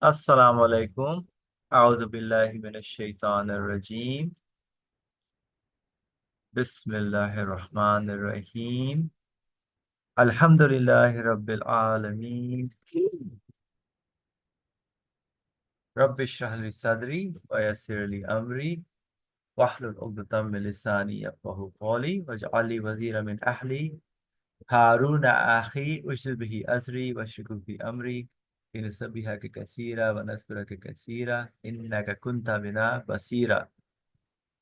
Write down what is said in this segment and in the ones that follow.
Assalamu alaikum. A'udhu billahi minash shaitanir rajim. Bismillahir rahmanir rahim. Alhamdulillahi rabbil alameen. Rabbi shrah li sadri wa yassir li amri wahlul 'uqdatam min lisani yafqahu qawli waj'al li waziran min ahli Haruna akhi ushdud bihi azri washriku fi amri linusabbihaka katsira wa nasbiraka katsira innaka kunta bina basira.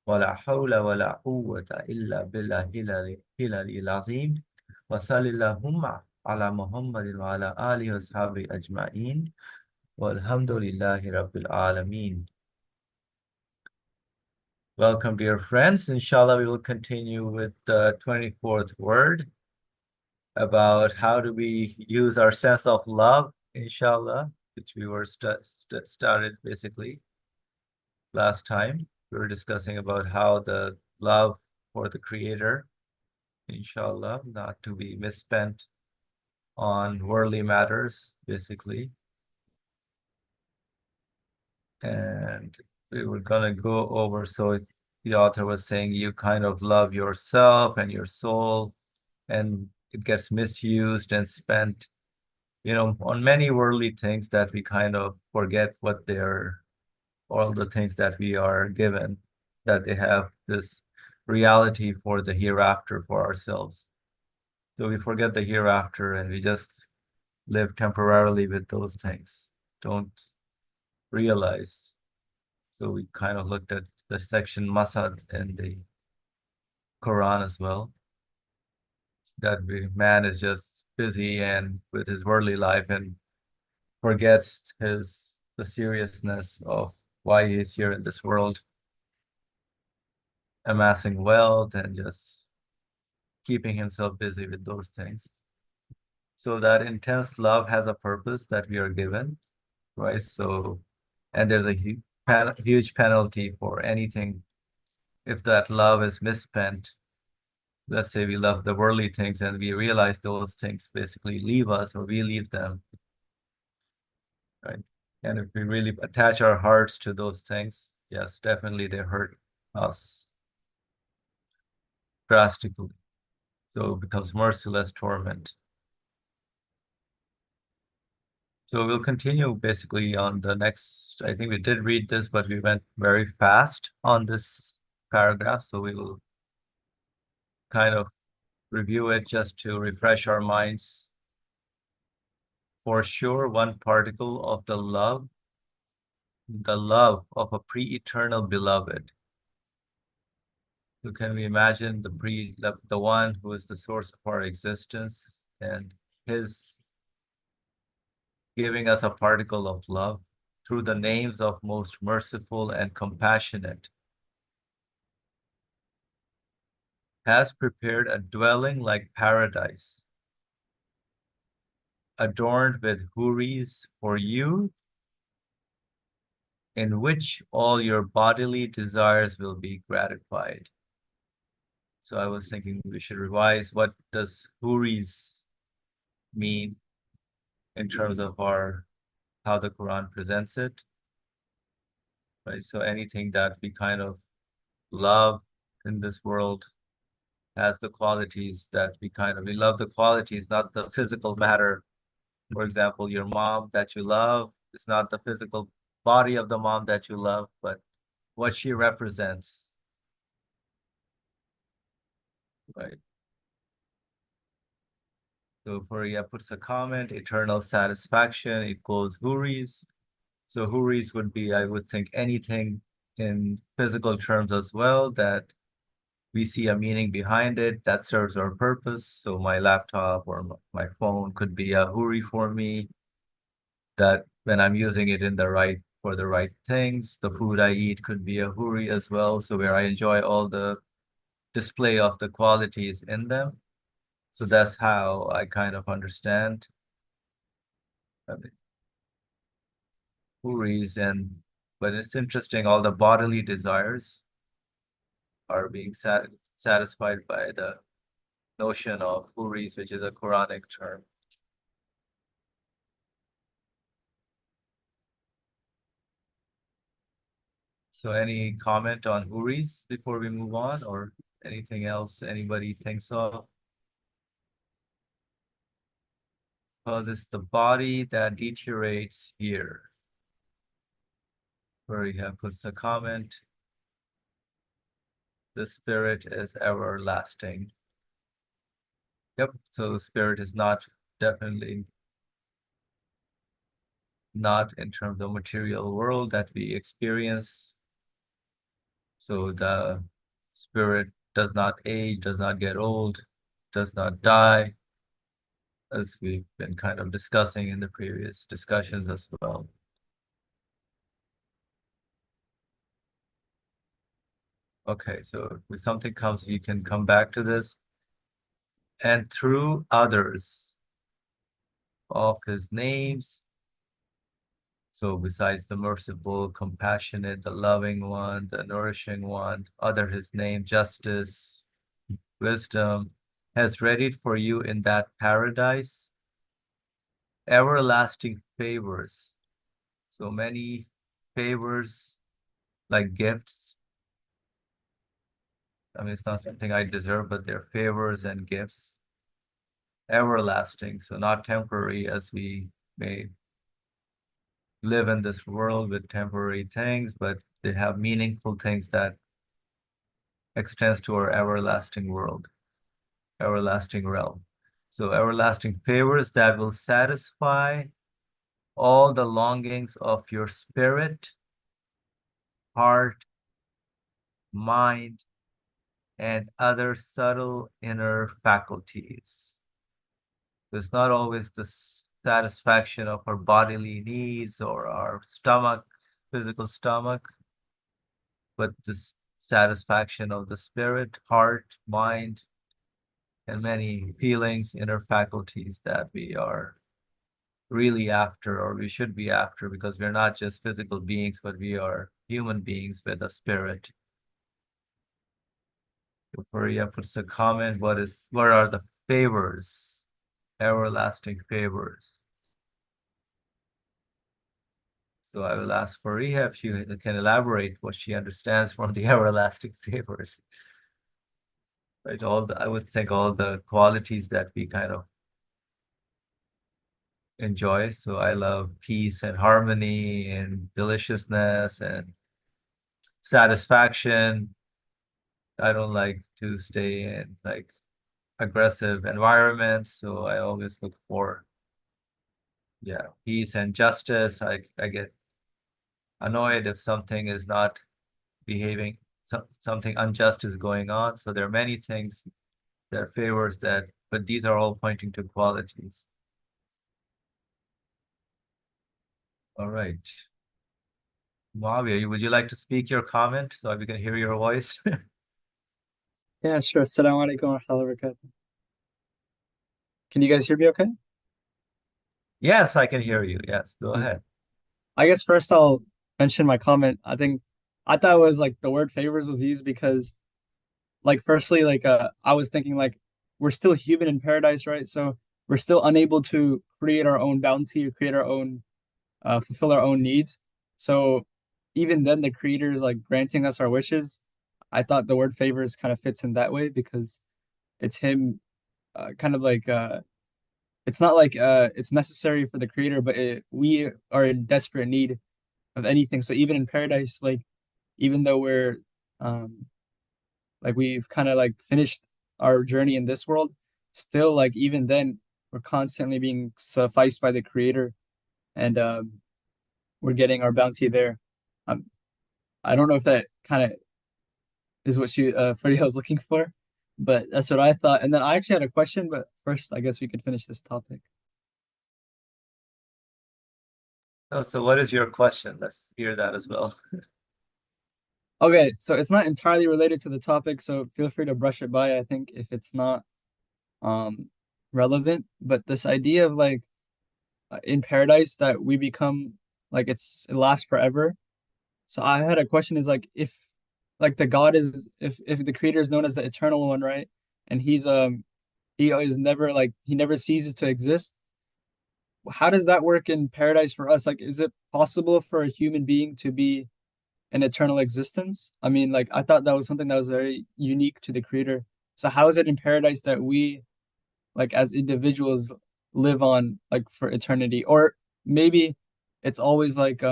ولا حول ولا قوة إلا بالله العلي العظيم وصل اللهم على محمد وعلى آله وصحبه أجمعين والحمد لله رب العالمين. Welcome, dear friends. Inshallah, we will continue with the 24th word about how do we use our sense of love, inshallah, which we were started basically last time. We were discussing about how the love for the Creator, inshallah, not to be misspent on worldly matters, basically. And we were gonna go over, so the author was saying you kind of love yourself and your soul, and it gets misused and spent, on many worldly things that we kind of forget what they're, all the things that we are given, that they have this reality for the hereafter for ourselves. So we forget the hereafter and we just live temporarily with those things, don't realize. So we kind of looked at the section Masad in the Quran as well, that man is just busy and with his worldly life and forgets the seriousness of why he's here in this world, amassing wealth and just keeping himself busy with those things. So that intense love has a purpose that we are given, right? So, and there's a huge penalty for anything if that love is misspent. Let's say we love the worldly things and we realize those things basically leave us or we leave them, right? And if we really attach our hearts to those things, yes, definitely they hurt us drastically. So it becomes merciless torment. So we'll continue basically on the next, I think we did read this, but we went very fast on this paragraph. So we will kind of review it just to refresh our minds. For sure, one particle of the love of a pre-eternal beloved. So can we imagine the one who is the source of our existence and his giving us a particle of love through the names of most merciful and compassionate, has prepared a dwelling like paradise, adorned with houris for you, in which all your bodily desires will be gratified. So I was thinking we should revise, what does houris mean in terms of how the Quran presents it, right? So anything that we kind of love in this world has the qualities that we love the qualities, not the physical matter. For example, your mom that you love is not the physical body of the mom that you love, but what she represents, right? So for puts a comment, eternal satisfaction equals houris. So houris would be, I would think, anything in physical terms as well that we see a meaning behind it that serves our purpose. So my laptop or my phone could be a houri for me, that when I'm using it for the right things. The food I eat could be a houri as well. So where I enjoy all the display of the qualities in them. So that's how I kind of understand houris. But it's interesting, all the bodily desires are being satisfied by the notion of houris, which is a Quranic term. So any comment on Uris before we move on, or anything else anybody thinks of? Because it's the body that deteriorates here. Where you have puts a comment. The spirit is everlasting. Yep, so spirit is not definitely not in terms of material world that we experience. So the spirit does not age, does not get old, does not die, as we've been kind of discussing in the previous discussions as well. Okay, so if something comes, you can come back to this. And through others of his names. So besides the merciful, compassionate, the loving one, the nourishing one, other his name, justice, wisdom, has readied for you in that paradise everlasting favors. So many favors like gifts. I mean, it's not something I deserve, but they're favors and gifts. Everlasting, so not temporary as we may live in this world with temporary things, but they have meaningful things that extends to our everlasting world, everlasting realm. So everlasting favors that will satisfy all the longings of your spirit, heart, mind, and other subtle inner faculties. It's not always the satisfaction of our bodily needs or our stomach, physical stomach, but the satisfaction of the spirit, heart, mind, and many feelings, inner faculties that we are really after, or we should be after, because we're not just physical beings, but we are human beings with a spirit. Faria puts a comment, what are the favors? Everlasting favors. So I will ask Faria if she can elaborate what she understands from the everlasting favors. Right, I would think all the qualities that we kind of enjoy. So I love peace and harmony and deliciousness and satisfaction. I don't like to stay in like aggressive environments, so I always look for, yeah, peace and justice. I get annoyed if something is not behaving, something unjust is going on. So there are many things that favors that, but these are all pointing to qualities. All right. Muawiyah, would you like to speak your comment so we can hear your voice? Yeah, sure. Assalamu alaikum wa rahmatullahi wa barakatuh. Can you guys hear me okay? Yes, I can hear you. Yes, go Yeah. ahead. I guess first I'll mention my comment. I thought it was like the word favors was used because like firstly I was thinking like we're still human in paradise, right? So we're still unable to create our own bounty or create our own fulfill our own needs. So even then the creator is like granting us our wishes. I thought the word favors kind of fits in that way because it's him kind of like it's not like it's necessary for the creator, but we are in desperate need of anything. So even in paradise, like even though we're um like we've kind of like finished our journey in this world, still like even then we're constantly being sufficed by the creator, and we're getting our bounty there. Um, I don't know if that kind of is what she Freddie was looking for, but that's what I thought. And then I actually had a question, but first I guess we could finish this topic. Oh, so what is your question? Let's hear that as well. Okay, so it's not entirely related to the topic, so feel free to brush it by, I think, if it's not um relevant. But this idea of like in paradise that we become like it lasts forever. So I had a question is like if like the God is if the creator is known as the eternal one, right? And he is never like he never ceases to exist. How does that work in paradise for us? Like, is it possible for a human being to be an eternal existence. I mean, like I thought that was something that was very unique to the creator. So how is it in paradise that we, like as individuals, live on like for eternity? Or maybe it's always like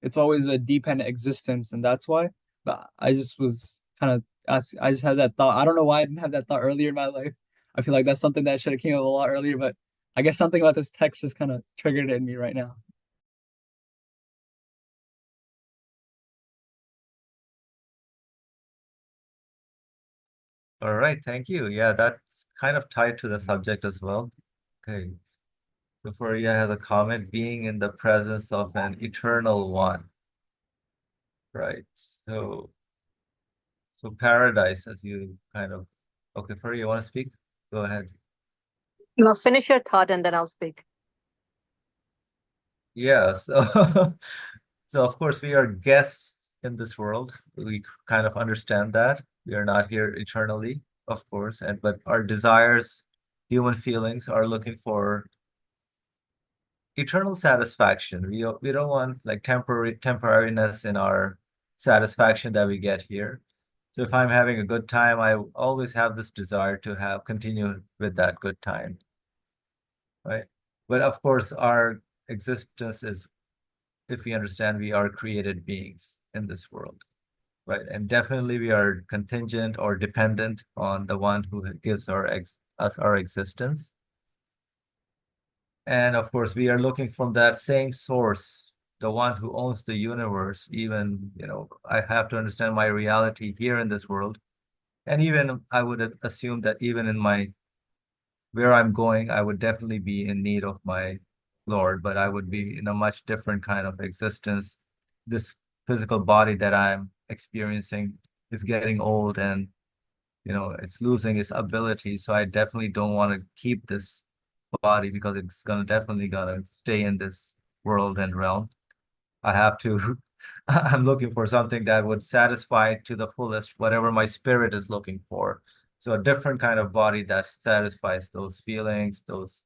it's always a dependent existence and that's why. But I just was kind of I just had that thought. I don't know why I didn't have that thought earlier in my life. I feel like that's something that should have came up a lot earlier, but I guess something about this text just kind of triggered it in me right now. All right, thank you. Yeah, that's kind of tied to the subject as well. Okay. So Faria has a comment, being in the presence of an eternal one. Right. So paradise, as you kind of, okay, Faria, you want to speak? Go ahead. No, finish your thought and then I'll speak. Yeah, so so of course we are guests in this world. We kind of understand that. We are not here eternally, of course, and but our desires, human feelings are looking for eternal satisfaction. We don't want like temporariness in our satisfaction that we get here. So if I'm having a good time, I always have this desire to have continue with that good time, right? But of course, our existence is, if we understand, we are created beings in this world, right? And definitely we are contingent or dependent on the one who gives us our existence. And of course, we are looking from that same source, the one who owns the universe. Even, I have to understand my reality here in this world. And even I would assume that even in my where I'm going, I would definitely be in need of my Lord, but I would be in a much different kind of existence. This physical body that I'm experiencing is getting old and it's losing its ability. So I definitely don't want to keep this body because it's gonna stay in this world and realm. I have to I'm looking for something that would satisfy to the fullest whatever my spirit is looking for. So a different kind of body that satisfies those feelings, those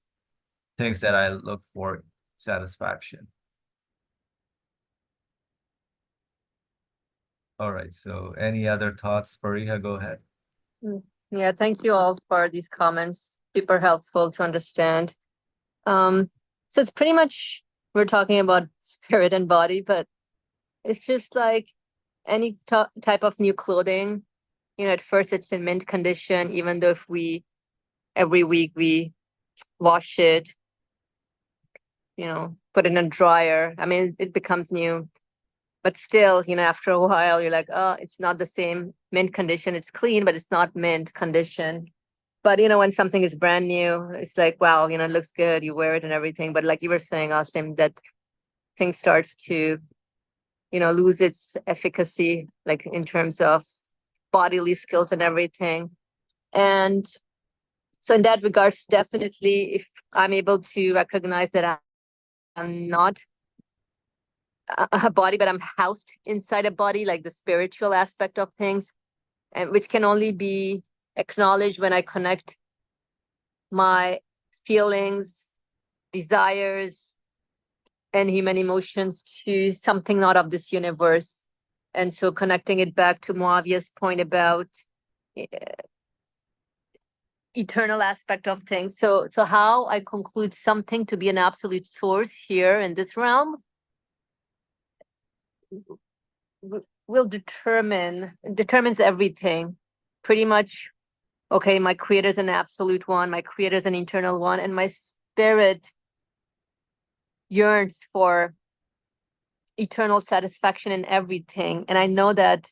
things that I look for satisfaction. All right. So any other thoughts, Fariha? Go ahead. Yeah, thank you all for these comments. Super helpful to understand. Um, so it's pretty much we're talking about spirit and body, but it's just like any type of new clothing. At first it's in mint condition, even though if we every week we wash it, put it in a dryer. I mean, it becomes new. But still, after a while, you're like, oh, it's not the same mint condition. It's clean, but it's not mint condition. But when something is brand new, it's like, wow, it looks good. You wear it and everything. But like you were saying, Austin, that thing starts to, lose its efficacy, like in terms of bodily skills and everything. And so in that regards, definitely, if I'm able to recognize that I'm not a body, but I'm housed inside a body, like the spiritual aspect of things, and which can only be acknowledged when I connect my feelings, desires, and human emotions to something not of this universe. And so connecting it back to Moavia's point about eternal aspect of things. So how I conclude something to be an absolute source here in this realm will determines everything pretty much. Okay, my creator is an absolute one, my creator is an eternal one, and my spirit yearns for eternal satisfaction in everything. And I know that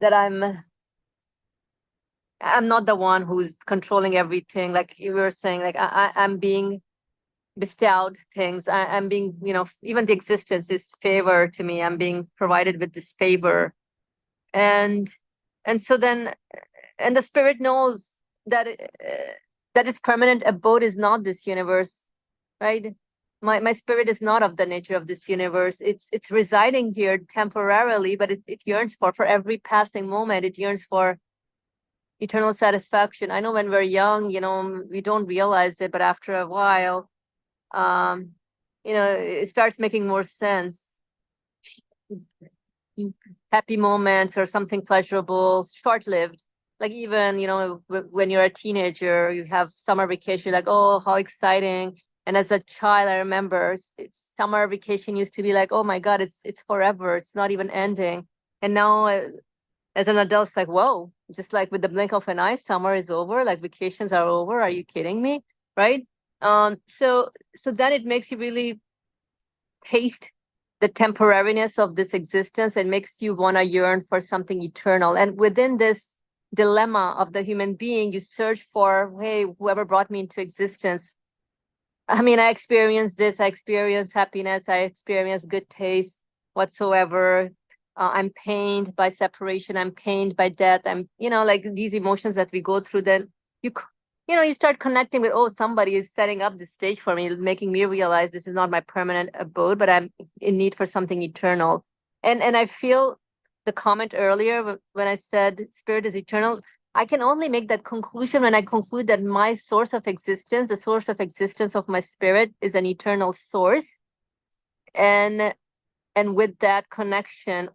I'm not the one who's controlling everything. Like you were saying, like I'm being bestowed things. I'm being, even the existence is favor to me. I'm being provided with this favor. And so then, and the spirit knows that that its permanent abode is not this universe, right? My spirit is not of the nature of this universe. It's residing here temporarily, but it yearns for every passing moment. It yearns for eternal satisfaction. I know when we're young, we don't realize it, but after a while, it starts making more sense. happy moments or something pleasurable, short-lived. Like even, when you're a teenager, you have summer vacation, like, oh, how exciting. And as a child, I remember summer vacation used to be like, oh my God, it's forever. It's not even ending. And now as an adult, it's like, whoa, just like with the blink of an eye, summer is over, like vacations are over. Are you kidding me? Right? So then it makes you really taste the temporariness of this existence and makes you want to yearn for something eternal. And within this dilemma of the human being, you search for, hey, whoever brought me into existence. I mean, I experienced this, I experienced happiness, I experienced good taste whatsoever. I'm pained by separation, I'm pained by death. I'm, like these emotions that we go through, then you start connecting with, oh, somebody is setting up the stage for me, making me realize this is not my permanent abode, but I'm in need for something eternal. And I feel the comment earlier when I said spirit is eternal, I can only make that conclusion when I conclude that my source of existence, the source of existence of my spirit, is an eternal source. And with that connection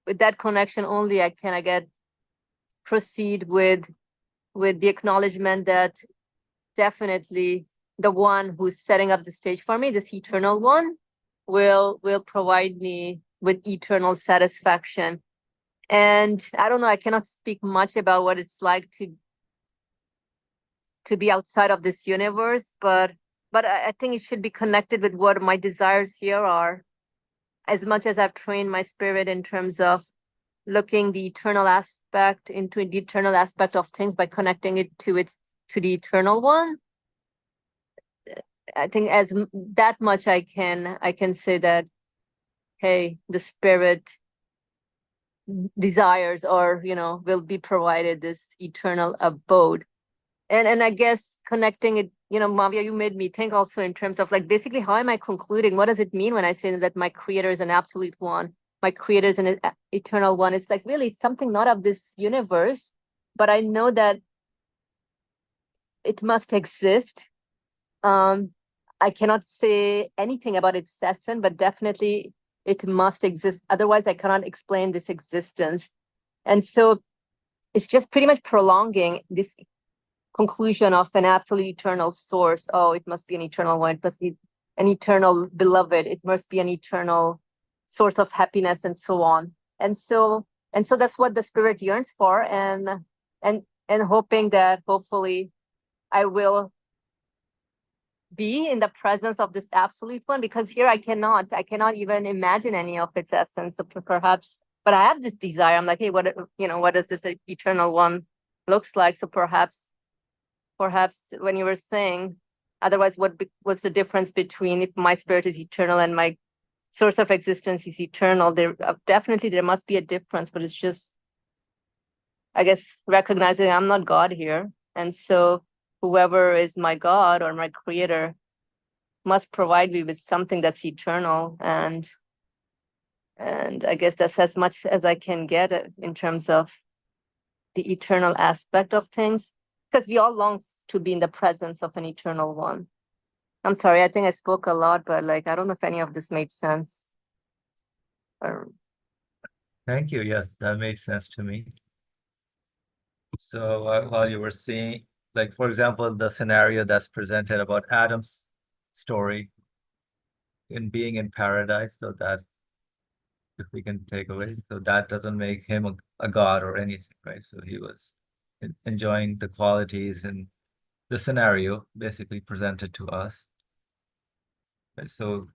only I can proceed with the acknowledgement that definitely the one who's setting up the stage for me, this eternal one, will provide me with eternal satisfaction. And I don't know, I cannot speak much about what it's like to be outside of this universe, but I think it should be connected with what my desires here are. As much as I've trained my spirit in terms of looking the eternal aspect into the eternal aspect of things by connecting it to the eternal one, I think as that much I can say that, hey, the spirit desires or will be provided this eternal abode. And I guess connecting it, Mavia, you made me think also in terms of like basically how am I concluding? What does it mean when I say that my creator is an absolute one? My creator is an eternal one. It's like really something not of this universe, but I know that it must exist. I cannot say anything about its essence, but definitely it must exist. Otherwise, I cannot explain this existence. And so it's just pretty much prolonging this conclusion of an absolute eternal source. Oh, it must be an eternal one. It must be an eternal beloved. It must be an eternal source of happiness and so on. And so that's what the spirit yearns for, and hoping that hopefully I will be in the presence of this absolute one, because here I cannot even imagine any of its essence. So perhaps, but I have this desire. I'm like, hey, what does this eternal one looks like? So perhaps when you were saying, otherwise, what was the difference between if my spirit is eternal and my source of existence is eternal? There definitely there must be a difference, but it's just, I guess, recognizing I'm not God here, and so whoever is my God or my creator must provide me with something that's eternal, and I guess that's as much as I can get in terms of the eternal aspect of things, because we all long to be in the presence of an eternal one. I'm sorry, I think I spoke a lot, but like I don't know if any of this made sense. Thank you. Yes, that made sense to me. So while you were seeing, like, for example, the scenario that's presented about Adam's story in being in paradise, so that if we can take away, so that doesn't make him a god or anything, right? So he was enjoying the qualities and the scenario basically presented to us. Right? So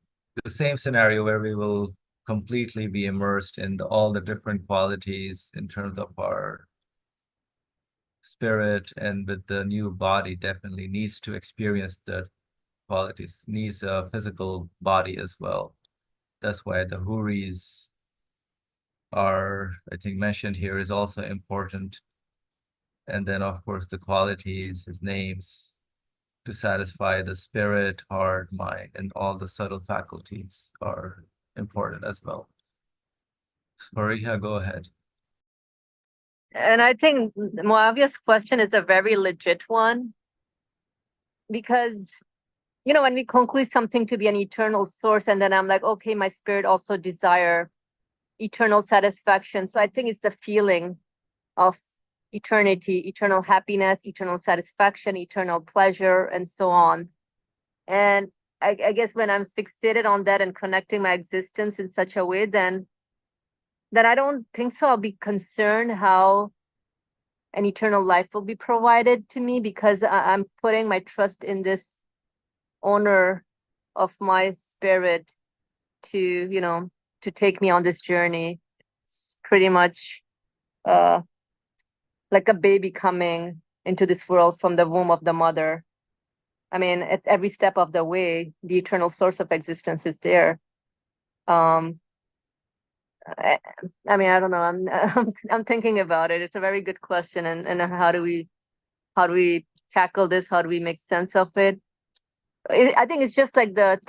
the same scenario where we will completely be immersed in all the different qualities in terms of our spirit, and with the new body definitely needs to experience the qualities, needs a physical body as well. That's why the huris are, I think, mentioned here is also important. And then of course the qualities, his names, to satisfy the spirit, heart, mind, and all the subtle faculties are important as well. Fariha, go ahead. And I think Moavia's question is a very legit one, because when we conclude something to be an eternal source, and then I'm like, okay, my spirit also desire eternal satisfaction. So I think it's the feeling of eternity, eternal happiness, eternal satisfaction, eternal pleasure, and so on. And I guess when I'm fixated on that and connecting my existence in such a way, then I don't think so. I'll be concerned how an eternal life will be provided to me, because I'm putting my trust in this owner of my spirit to, you know, to take me on this journey. It's pretty much like a baby coming into this world from the womb of the mother. I mean, at every step of the way, the eternal source of existence is there. I, I mean, I don't know. I'm thinking about it. It's a very good question, and how do we tackle this? How do we make sense of it? I think it's just like the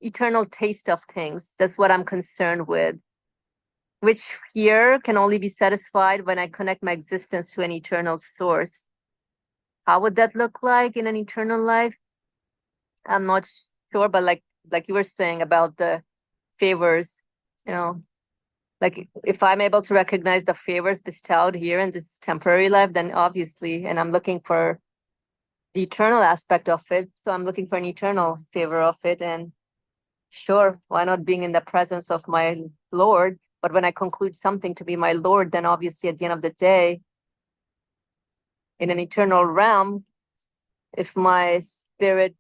eternal taste of things. That's what I'm concerned with, which here can only be satisfied when I connect my existence to an eternal source. How would that look like in an eternal life? I'm not sure, but like you were saying about the favors, you know, like if I'm able to recognize the favors bestowed here in this temporary life, then obviously, and I'm looking for the eternal aspect of it. So I'm looking for an eternal favor of it. And sure, why not being in the presence of my Lord? But when I conclude something to be my Lord, then obviously at the end of the day, in an eternal realm, if my spirit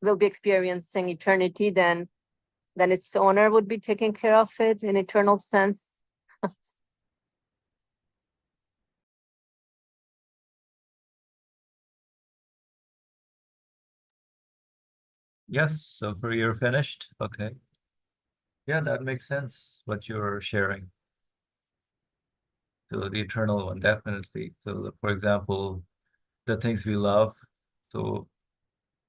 will be experiencing eternity, then its owner would be taking care of it in eternal sense. Yes, so for you're finished. Okay. Yeah, that makes sense what you're sharing. So the eternal one, definitely. So for example, the things we love, so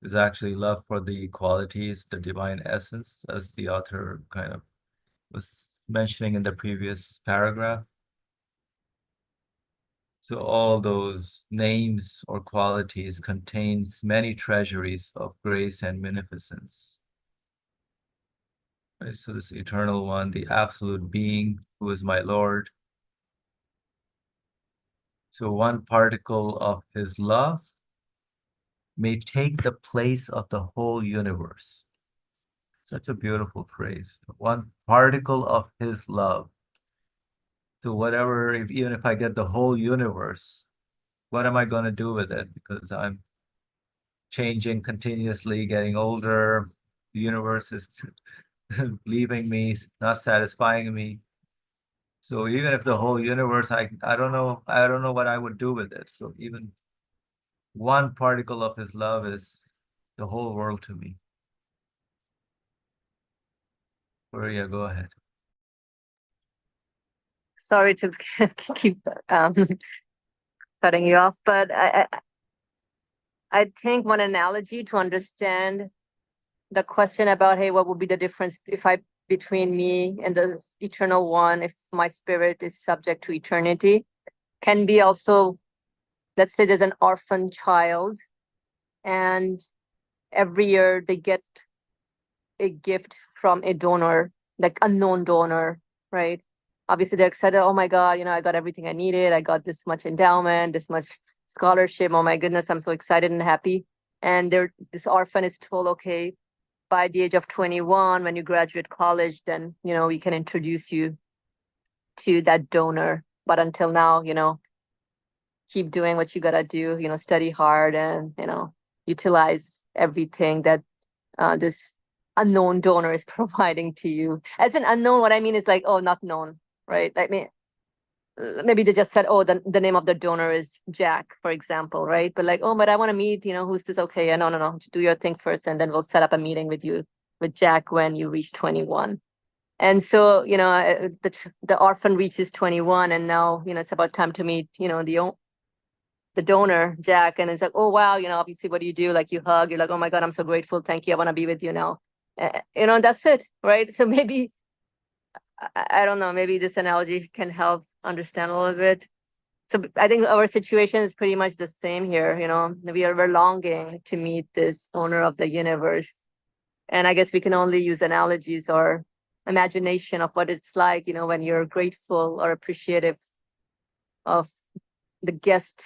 is actually love for the qualities, the divine essence, as the author kind of was mentioning in the previous paragraph. So all those names or qualities contains many treasuries of grace and beneficence. Right? So this eternal one, the absolute being, who is my Lord. So one particle of his love may take the place of the whole universe. Such a beautiful phrase. One particle of his love. So whatever, even if I get the whole universe, what am I going to do with it? Because I'm changing continuously, getting older. The universe is leaving me, not satisfying me. So even if the whole universe, I don't know what I would do with it. So even one particle of his love is the whole world to me. Maria, go ahead. Sorry to keep cutting you off, but I think one analogy to understand the question about, hey, what would be the difference between me and the eternal one if my spirit is subject to eternity, can be also, let's say there's an orphan child and every year they get a gift from a donor, like unknown donor, right? Obviously they're excited, oh my God, I got everything I needed. I got this much endowment, this much scholarship. Oh my goodness, I'm so excited and happy. And this orphan is told, okay, by the age of 21, when you graduate college, then, we can introduce you to that donor. But until now, keep doing what you gotta do, study hard and, utilize everything that this unknown donor is providing to you. As an unknown, what I mean is like, oh, not known, right? I mean, maybe they just said, oh, the name of the donor is Jack, for example, right? But like, oh, but I want to meet, who's this? Okay, yeah, no, do your thing first, and then we'll set up a meeting with you, with Jack, when you reach 21. And so, the orphan reaches 21, and now, it's about time to meet, the donor, Jack, and it's like, oh wow, obviously, what do you do? Like you hug, you're like, oh my God, I'm so grateful, thank you, I want to be with you now. That's it, right? So maybe I don't know, maybe this analogy can help understand a little bit. So I think our situation is pretty much the same here. We're longing to meet this owner of the universe, and I guess we can only use analogies or imagination of what it's like, when you're grateful or appreciative of the guest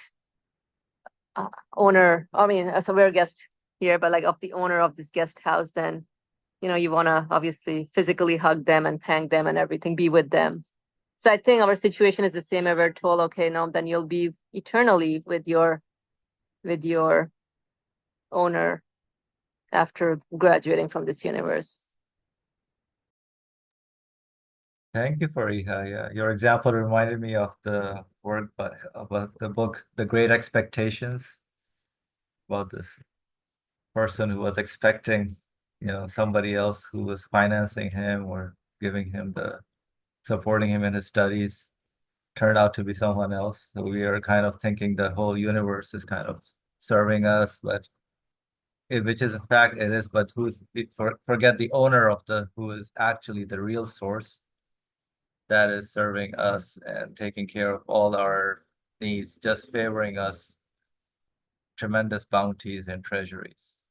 owner. I mean, as a we're a guest here, but like of the owner of this guest house, then you want to obviously physically hug them and thank them and everything, be with them. So I think our situation is the same. If we're told, okay, no, then you'll be eternally with your owner after graduating from this universe. Thank you for Iha. Yeah, your example reminded me of the work, but about the book, The Great Expectations, about this person who was expecting, somebody else who was financing him or giving him supporting him in his studies, turned out to be someone else. So we are kind of thinking the whole universe is kind of serving us, but which is in fact it is, but forget the owner of who is actually the real source that is serving us and taking care of all our needs, just favoring us tremendous bounties and treasuries.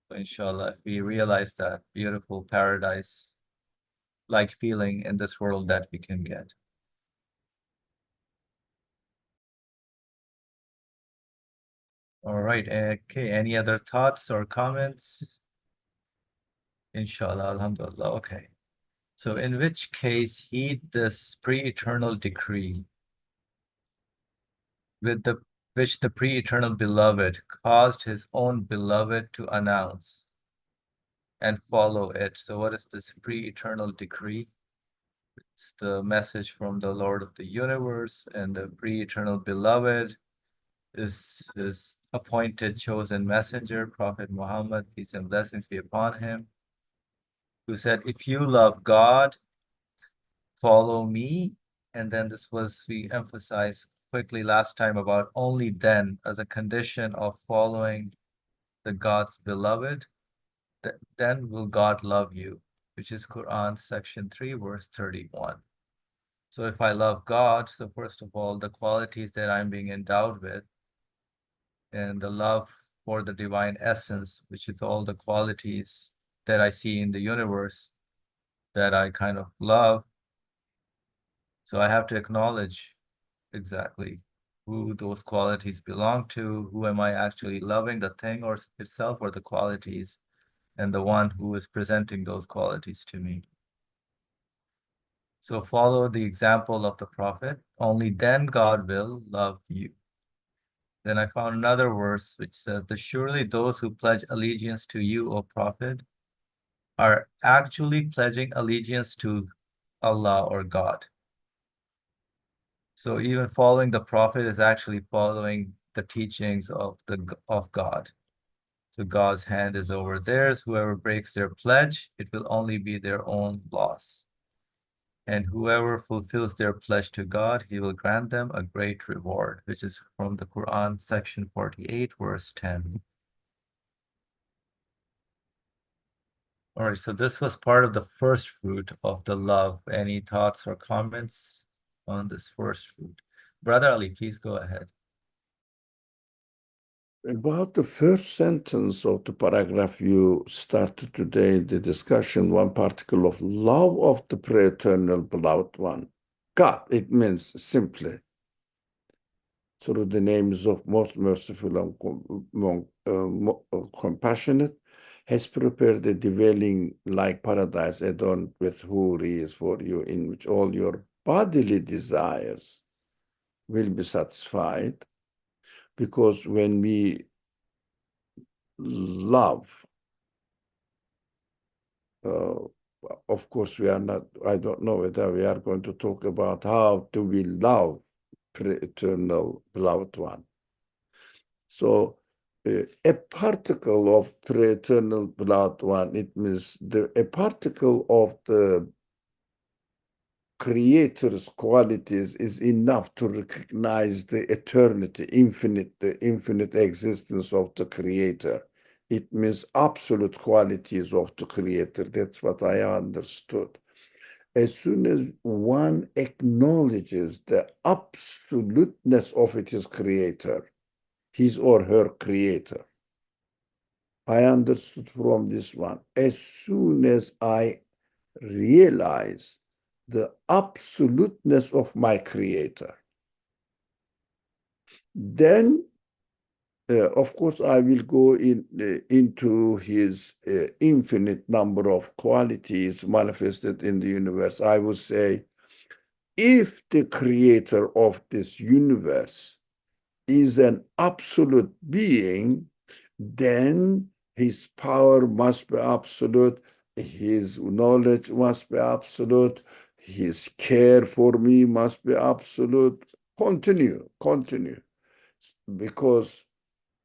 So inshallah, if we realize that beautiful paradise like feeling in this world that we can get. All right. Okay. Any other thoughts or comments? Inshallah, alhamdulillah. Okay. So in which case heed this pre-eternal decree with which the pre-eternal beloved caused his own beloved to announce and follow it. So what is this pre-eternal decree? It's the message from the Lord of the universe, and the pre-eternal beloved is his appointed chosen messenger, Prophet Muhammad, peace and blessings be upon him, who said, if you love God, follow me. And then we emphasized quickly last time about only then, as a condition of following the God's beloved, then will God love you, which is Quran section 3, verse 31. So if I love God, so first of all, the qualities that I'm being endowed with, and the love for the divine essence, which is all the qualities that I see in the universe that I kind of love. So I have to acknowledge exactly who those qualities belong to, who am I actually loving, the thing or itself or the qualities, and the one who is presenting those qualities to me. So follow the example of the Prophet, only then God will love you. Then I found another verse which says, surely those who pledge allegiance to you, O Prophet, are actually pledging allegiance to Allah or God. So even following the Prophet is actually following the teachings of God. So God's hand is over theirs. Whoever breaks their pledge, it will only be their own loss. And whoever fulfills their pledge to God, he will grant them a great reward, which is from the Quran, section 48, verse 10. All right, so this was part of the first fruit of the love. Any thoughts or comments on this first fruit? Brother Ali, please go ahead. About the first sentence of the paragraph you started today, the discussion, one particle of love of the pre-eternal beloved one. God, it means simply, through the names of most merciful and compassionate, has prepared a dwelling like paradise adorned with houris for you, in which all your bodily desires will be satisfied. Because when we love, of course, we are not, I don't know whether we are going to talk about how do we love pre-eternal beloved one. So a particle of pre-eternal beloved one, it means a particle of the creator's qualities is enough to recognize the eternity, the infinite existence of the creator. It means absolute qualities of the creator. That's what I understood. As soon as one acknowledges the absoluteness of its creator, his or her creator, I understood from this one, as soon as I realize the absoluteness of my creator, then of course, I will go into his infinite number of qualities manifested in the universe. I would say, if the creator of this universe is an absolute being, then his power must be absolute, his knowledge must be absolute, his care for me must be absolute. Continue. Because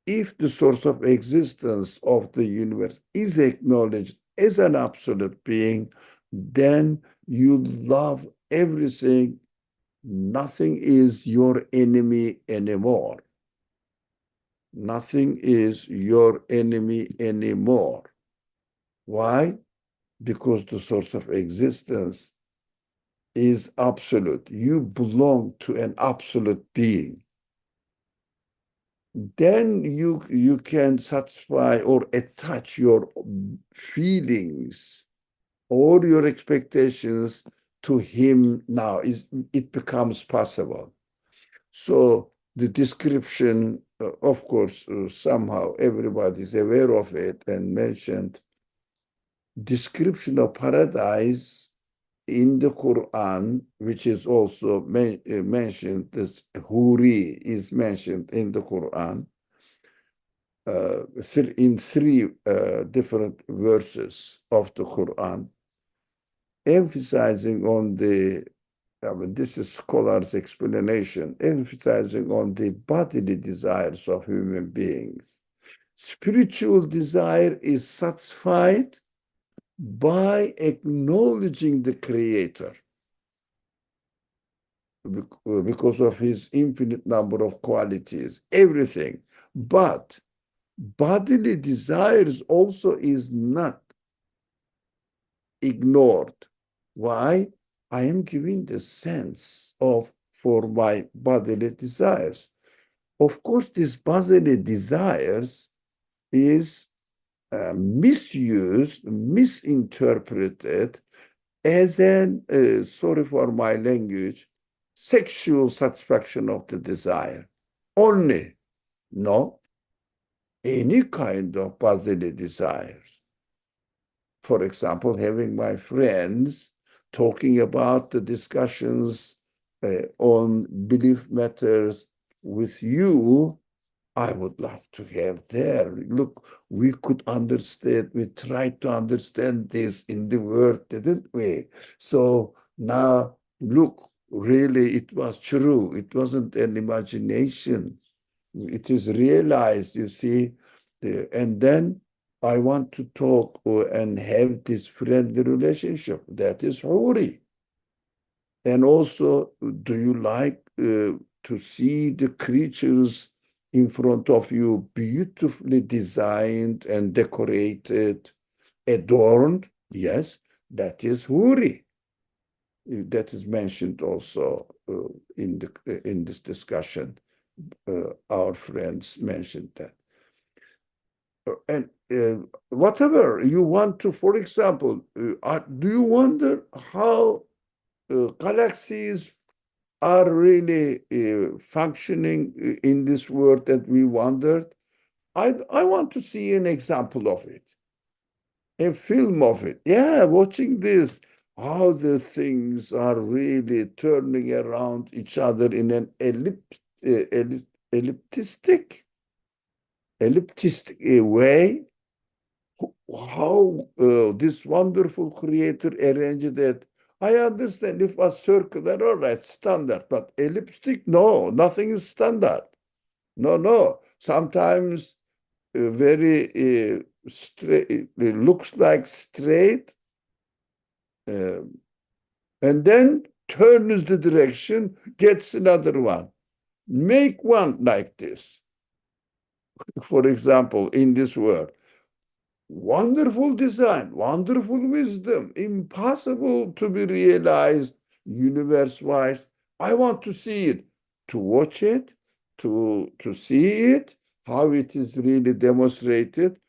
if the source of existence of the universe is acknowledged as an absolute being, then you love everything. Nothing is your enemy anymore. Nothing is your enemy anymore. Why? Because the source of existence is absolute. You belong to an absolute being. Then you can satisfy or attach your feelings or your expectations to him. Now it becomes possible. So the description, of course, somehow everybody is aware of it and mentioned. Description of paradise in the Quran, which is also mentioned, this Huri is mentioned in the Quran in three different verses of the Quran, emphasizing on the, I mean, this is scholars' explanation, emphasizing on the bodily desires of human beings. Spiritual desire is satisfied by acknowledging the Creator because of his infinite number of qualities, everything. But bodily desires also is not ignored. Why? I am giving the sense of for my bodily desires. Of course, this bodily desires is misused, misinterpreted as an, sorry for my language, sexual satisfaction of the desire. Only. No, any kind of bodily desires. For example, having my friends talking about the discussions on belief matters with you, I would love to have there. Look, we could understand, we tried to understand this in the world, didn't we? So now, look, really, it was true. It wasn't an imagination. It is realized, you see. And then I want to talk and have this friendly relationship. That is Huri. And also, do you like to see the creatures in front of you beautifully designed and decorated, adorned? Yes, that is Huri. That is mentioned also in this discussion. Our friends mentioned that. And whatever you want to, for example, do you wonder how galaxies are really functioning in this world that we wondered? I want to see an example of it, a film of it. Yeah, watching this, how the things are really turning around each other in an elliptistic way. How this wonderful creator arranged it. I understand if it was circular, all right, standard, but elliptic, no, nothing is standard. No. Sometimes very straight, it looks like straight, and then turns the direction, gets another one. Make one like this. For example, in this world, wonderful design, wonderful wisdom, impossible to be realized universe-wise. I want to see it, to watch it, to see it, how it is really demonstrated.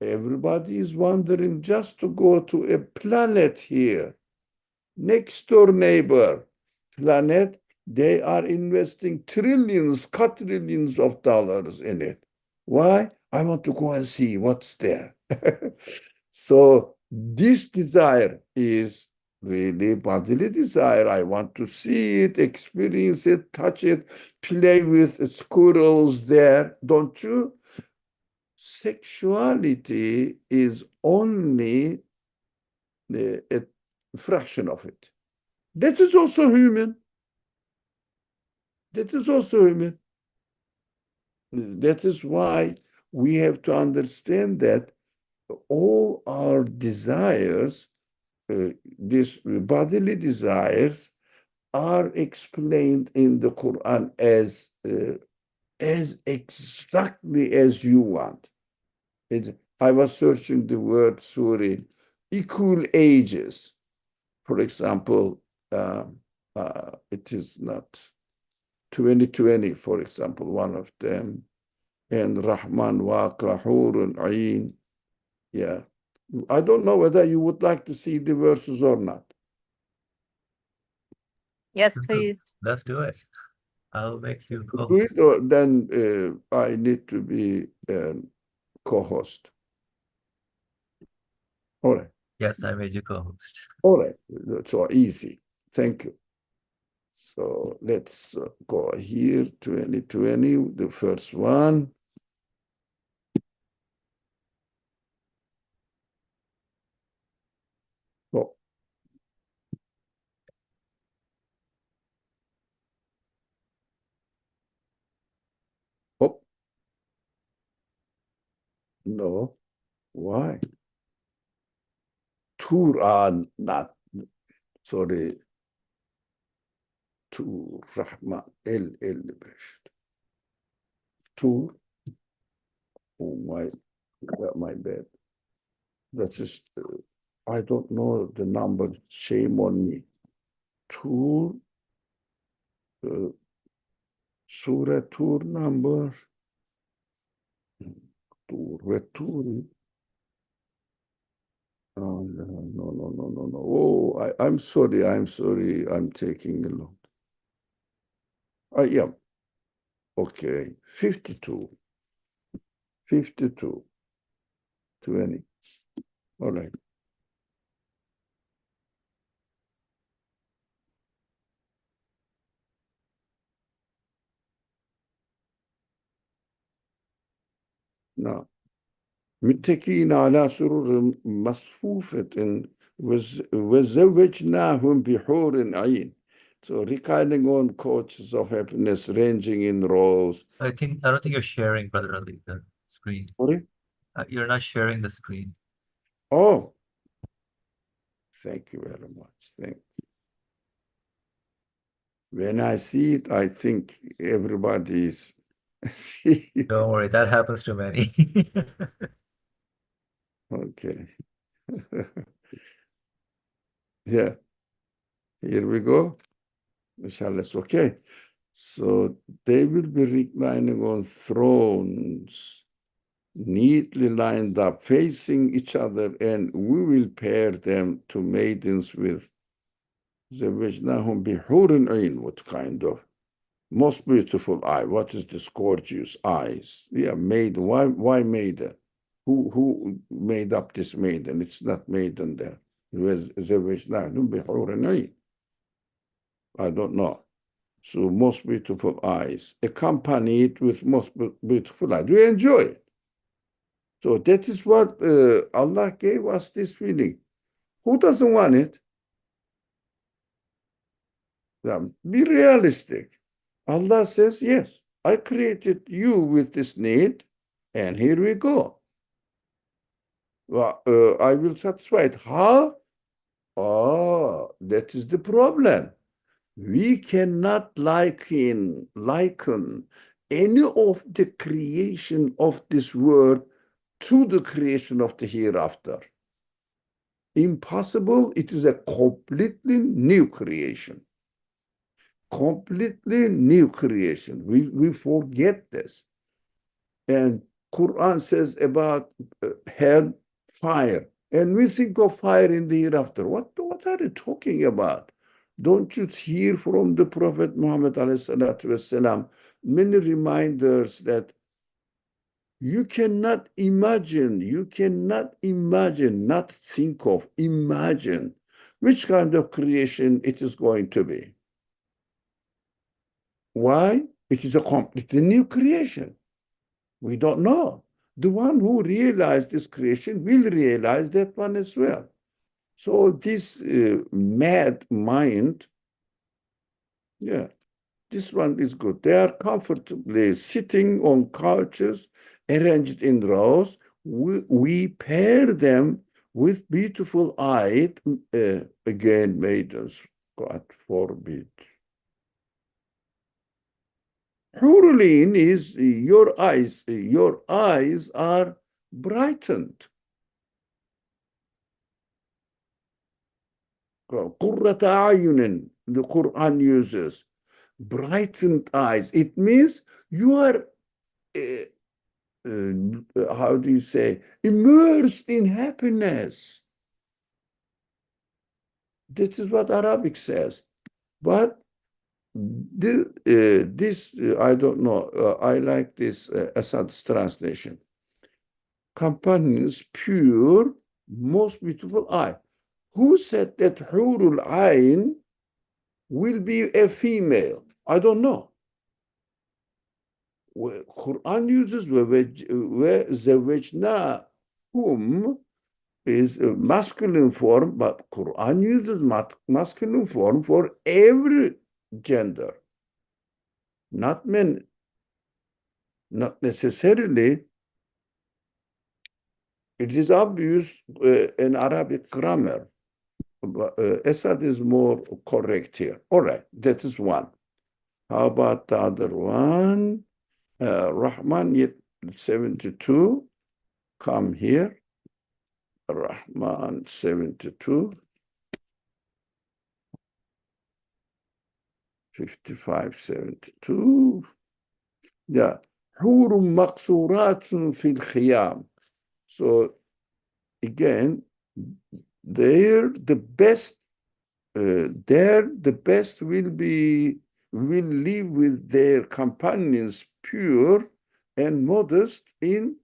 Everybody is wondering just to go to a planet here, next door neighbor planet. They are investing trillions, quadrillions of dollars in it. Why? I want to go and see what's there. So this desire is really bodily desire. I want to see it, experience it, touch it, play with squirrels there, don't you? Sexuality is only a fraction of it. That is also human. That is also human. That is why we have to understand that all our desires, these bodily desires, are explained in the Quran as exactly as you want. I was searching the word Suri, equal ages. For example, it is not 2020, for example, one of them, and Rahman Waqa Hurun Ain. Yeah. I don't know whether you would like to see the verses or not. Yes, please. Let's do it. I'll make you Do co-host. it, or then I need to be co-host. All right. Yes, I made you co-host. All right. So easy. Thank you. So let's go here, 2020, the first one. Oh. Oh. No. Why? Tur, not, sorry. Tur, Rahman, el. Tur. Oh, my bad. That's just, I don't know the number. Shame on me. Tur, Surah Tur number. Tur, where Tur? Oh, no. Oh, I'm sorry. I'm taking a lot. Yeah. Okay. 52. 52. 20. All right. Now, متكئين على سرر مصفوفة وزوجناهم بحور عين. So reclining on couches of happiness ranging in rows. I don't think you're sharing, Brother Ali, the screen. Sorry? You're not sharing the screen. Oh, thank you very much. Thank you. When I see it, I think everybody is see. Don't worry, that happens to many. Okay. Yeah. Here we go. Inshallah, it's okay. So they will be reclining on thrones, neatly lined up, facing each other, and we will pair them to maidens with زوجناهم بحور عين. What kind of most beautiful eye? What is this gorgeous eyes? Yeah, maiden. Why maiden? Who made up this maiden? It's not maiden there. It was زوجناهم بحور عين. I don't know. So most beautiful eyes, accompanied with most beautiful eyes. We enjoy it. So that is what Allah gave us this feeling. Who doesn't want it? Be realistic. Allah says, yes, I created you with this need, and here we go. Well, I will satisfy it. How? Oh, that is the problem. We cannot liken any of the creation of this world to the creation of the hereafter. Impossible. It is a completely new creation. Completely new creation. We forget this. And Quran says about hell, fire, and we think of fire in the hereafter. What are you talking about? Don't you hear from the Prophet Muhammad والسلام, many reminders that you cannot imagine, not think of, imagine which kind of creation it is going to be. Why? It is a completely new creation. We don't know. The one who realized this creation will realize that one as well. So this mad mind, yeah, this one is good. They are comfortably sitting on couches arranged in rows. We pair them with beautiful eyed, again, maidens. God forbid. Hurul Ain is your eyes. Your eyes are brightened. قرة أعين, the Quran uses. Brightened eyes. It means you are, how do you say, immersed in happiness. This is what Arabic says. But this, I don't know, I like this Assad's translation. Companions, pure, most beautiful eye. Who said that Hurul Ain will be a female? I don't know. Quran uses whom is a masculine form, but Quran uses masculine form for every gender, not men, not necessarily. It is obvious in Arabic grammar. Assad is more correct here. All right, that is one. How about the other one? Rahman 72. Come here. Rahman 72. 55, 72. Yeah. حور مقصورات في الخيام. So again, there the best will live with their companions pure and modest in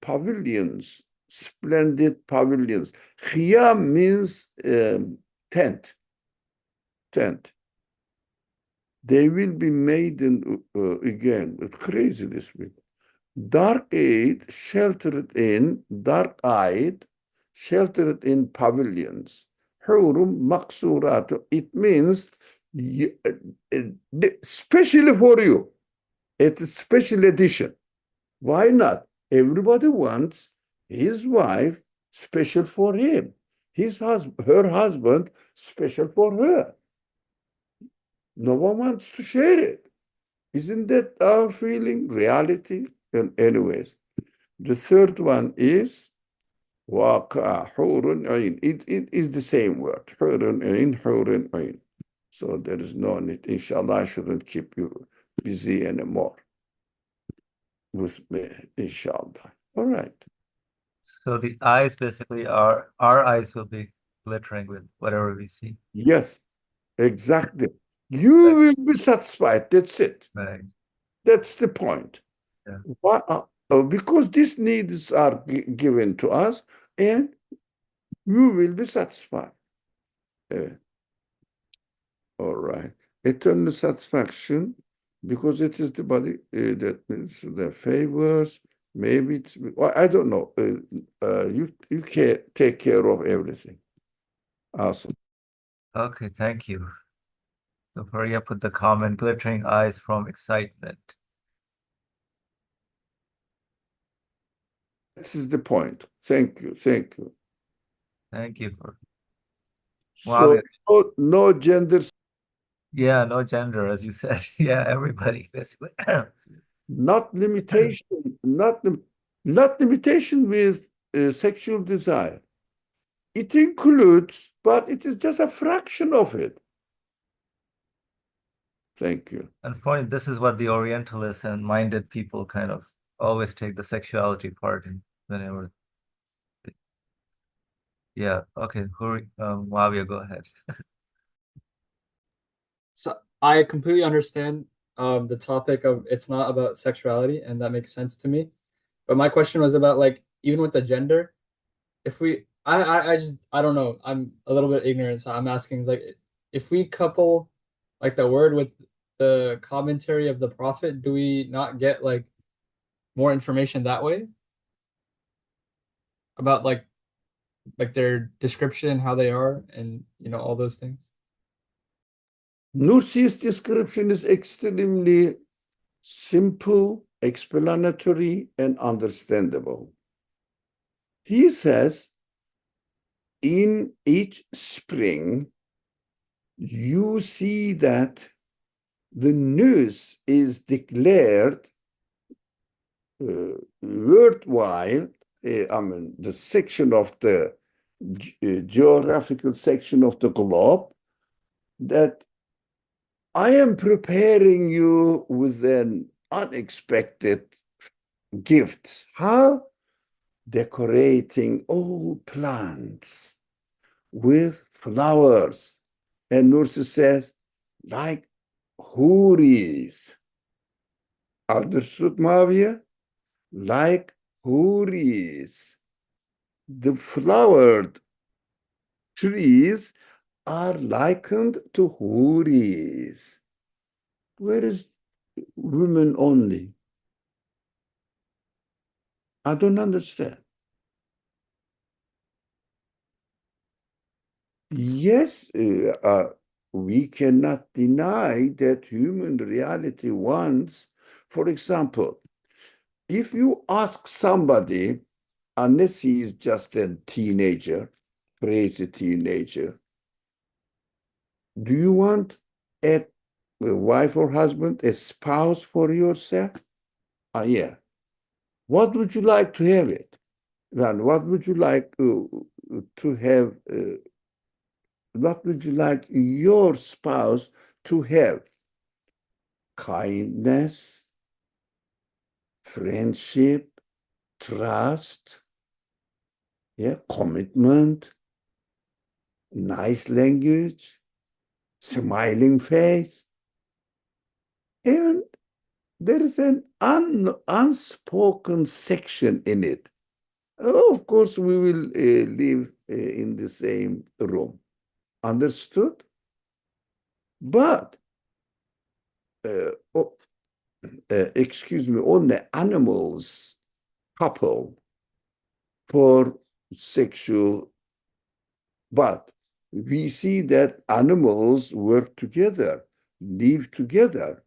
pavilions, splendid pavilions. Khiyam means tent. They will be made in, again, it's crazy this week. Dark-eyed, sheltered in pavilions. Hurum maksurat. It means especially for you. It's a special edition. Why not? Everybody wants his wife special for him. Her husband special for her. No one wants to share it. Isn't that our feeling, reality? And anyways, the third one is waqa hurun ain. It is the same word. Hurun ain. So there is no need. Inshallah, I shouldn't keep you busy anymore with me, inshallah. All right. So the eyes basically are, our eyes will be glittering with whatever we see. Yes, exactly. You will be satisfied. That's it. Right. That's the point. Yeah. Why, because these needs are given to us, and you will be satisfied. All right. Eternal satisfaction, because it is the body that means the favors. Maybe it's, well, I don't know. You can take care of everything. Awesome. Okay, thank you. So Faria put the comment, glittering eyes from excitement. This is the point. Thank you. Thank you for, So no gender. yeah, no gender, as you said. Yeah, everybody, basically. Not limitation, not limitation with sexual desire. It includes, but it is just a fraction of it. Thank you. Unfortunately, this is what the Orientalists and minded people kind of always take the sexuality part in whenever. Yeah. Okay. Hurry, Wavia, go ahead. So I completely understand the topic of it's not about sexuality, and that makes sense to me. But my question was about like even with the gender, if we I just I don't know. I'm a little bit ignorant, so I'm asking is like if we couple like the word with the commentary of the prophet, do we not get like more information that way about like their description, how they are, and all those things? Nursi's description is extremely simple, explanatory, and understandable. He says, in each spring, you see that the news is declared worldwide. I mean, the section of the geographical section of the globe, that I am preparing you with an unexpected gift. How? Decorating all plants with flowers. And Nurse says, like houris. Understood, Mavia? Like houris. The flowered trees are likened to houris. Where is women only? I don't understand. Yes, we cannot deny that human reality wants, for example, if you ask somebody, unless he is just a teenager, crazy teenager, do you want a wife or husband, a spouse for yourself? Yeah. What would you like to have it? Then what would you like to have? What would you like your spouse to have? Kindness, friendship, trust, yeah, commitment, nice language, smiling face. And there is an unspoken section in it. Of course, we will live in the same room. Understood? But, excuse me, only animals couple for sexual, but we see that animals work together, live together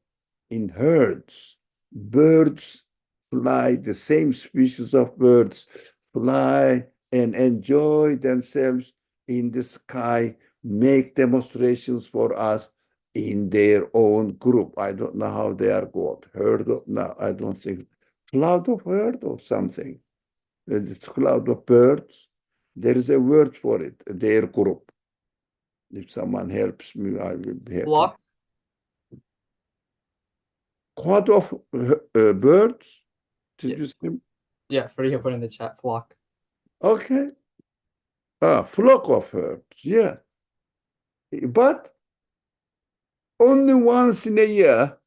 in herds. Birds fly, the same species of birds fly and enjoy themselves in the sky, make demonstrations for us in their own group. I don't know how they are called. Herd of, no, I don't think, cloud of herd or something. It's cloud of birds. There is a word for it, their group. If someone helps me, I will be happy. Flock? Quad of birds? Did Yeah. you see? Yeah, Freddie put in the chat flock. Okay. Flock of birds, yeah. But only once in a year,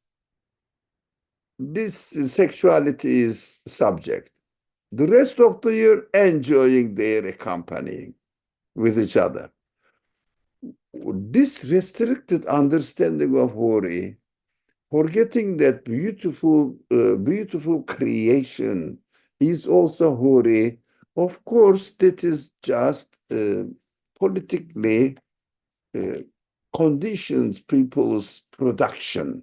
this sexuality is subject. The rest of the year, enjoying their company with each other. This restricted understanding of Hori, forgetting that beautiful creation is also Hori, of course, that is just politically conditions people's production,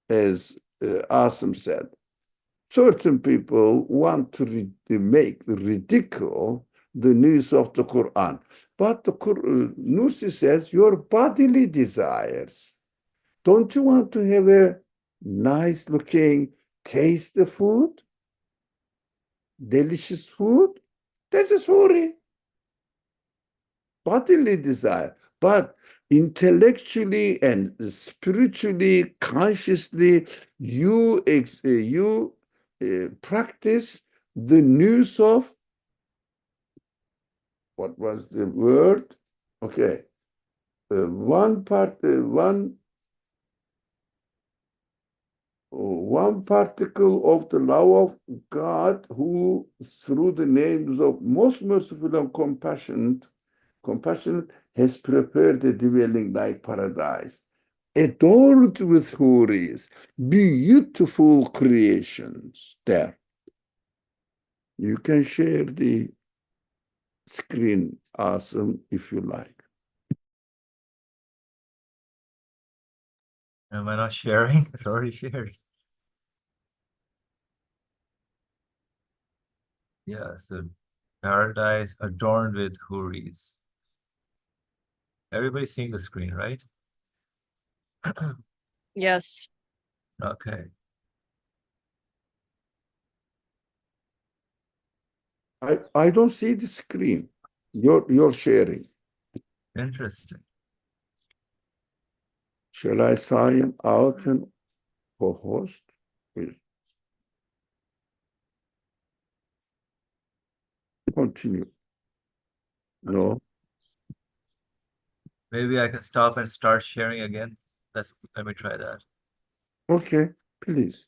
as Asim said. Certain people want to make ridicule the news of the Quran. But the Nursi says your bodily desires. Don't you want to have a nice looking, tasty food? Delicious food? That is hori. Bodily desire. But intellectually and spiritually, consciously, you practice the news of, what was the word? Okay. One particle of the law of God, who through the names of most merciful and compassionate has prepared a dwelling like paradise, adorned with houris, beautiful creations. There. You can share the screen, awesome, if you like. Am I not sharing? It's already shared. Yeah, so paradise adorned with houris. Everybody's seeing the screen, right? Yes. Okay. I don't see the screen. You're sharing. Interesting. Shall I sign out and co-host? Please continue. No. Maybe I can stop and start sharing again. Let me try that. Okay, please.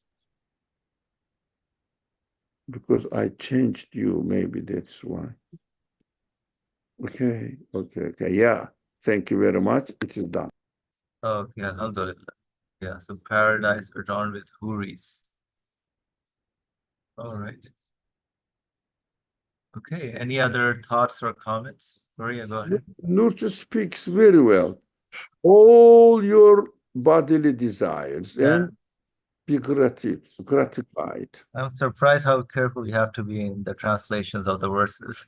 Because I changed you, maybe that's why. Okay. Yeah. Thank you very much. It is done. Okay, alhamdulillah. Yeah, so paradise adorned with houris. All right. Okay, any other thoughts or comments? Maria, go ahead. Nurture speaks very well. All your bodily desires Yeah. and be gratified. I'm surprised how careful you have to be in the translations of the verses.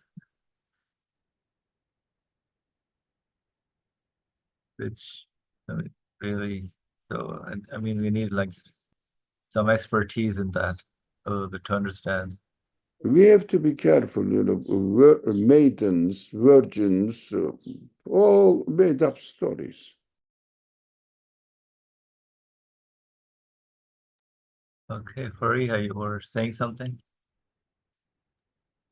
Which, I mean, really, so, I mean, we need like some expertise in that a little bit to understand. We have to be careful, maidens, virgins, all made up stories. Okay, Fariha, you were saying something?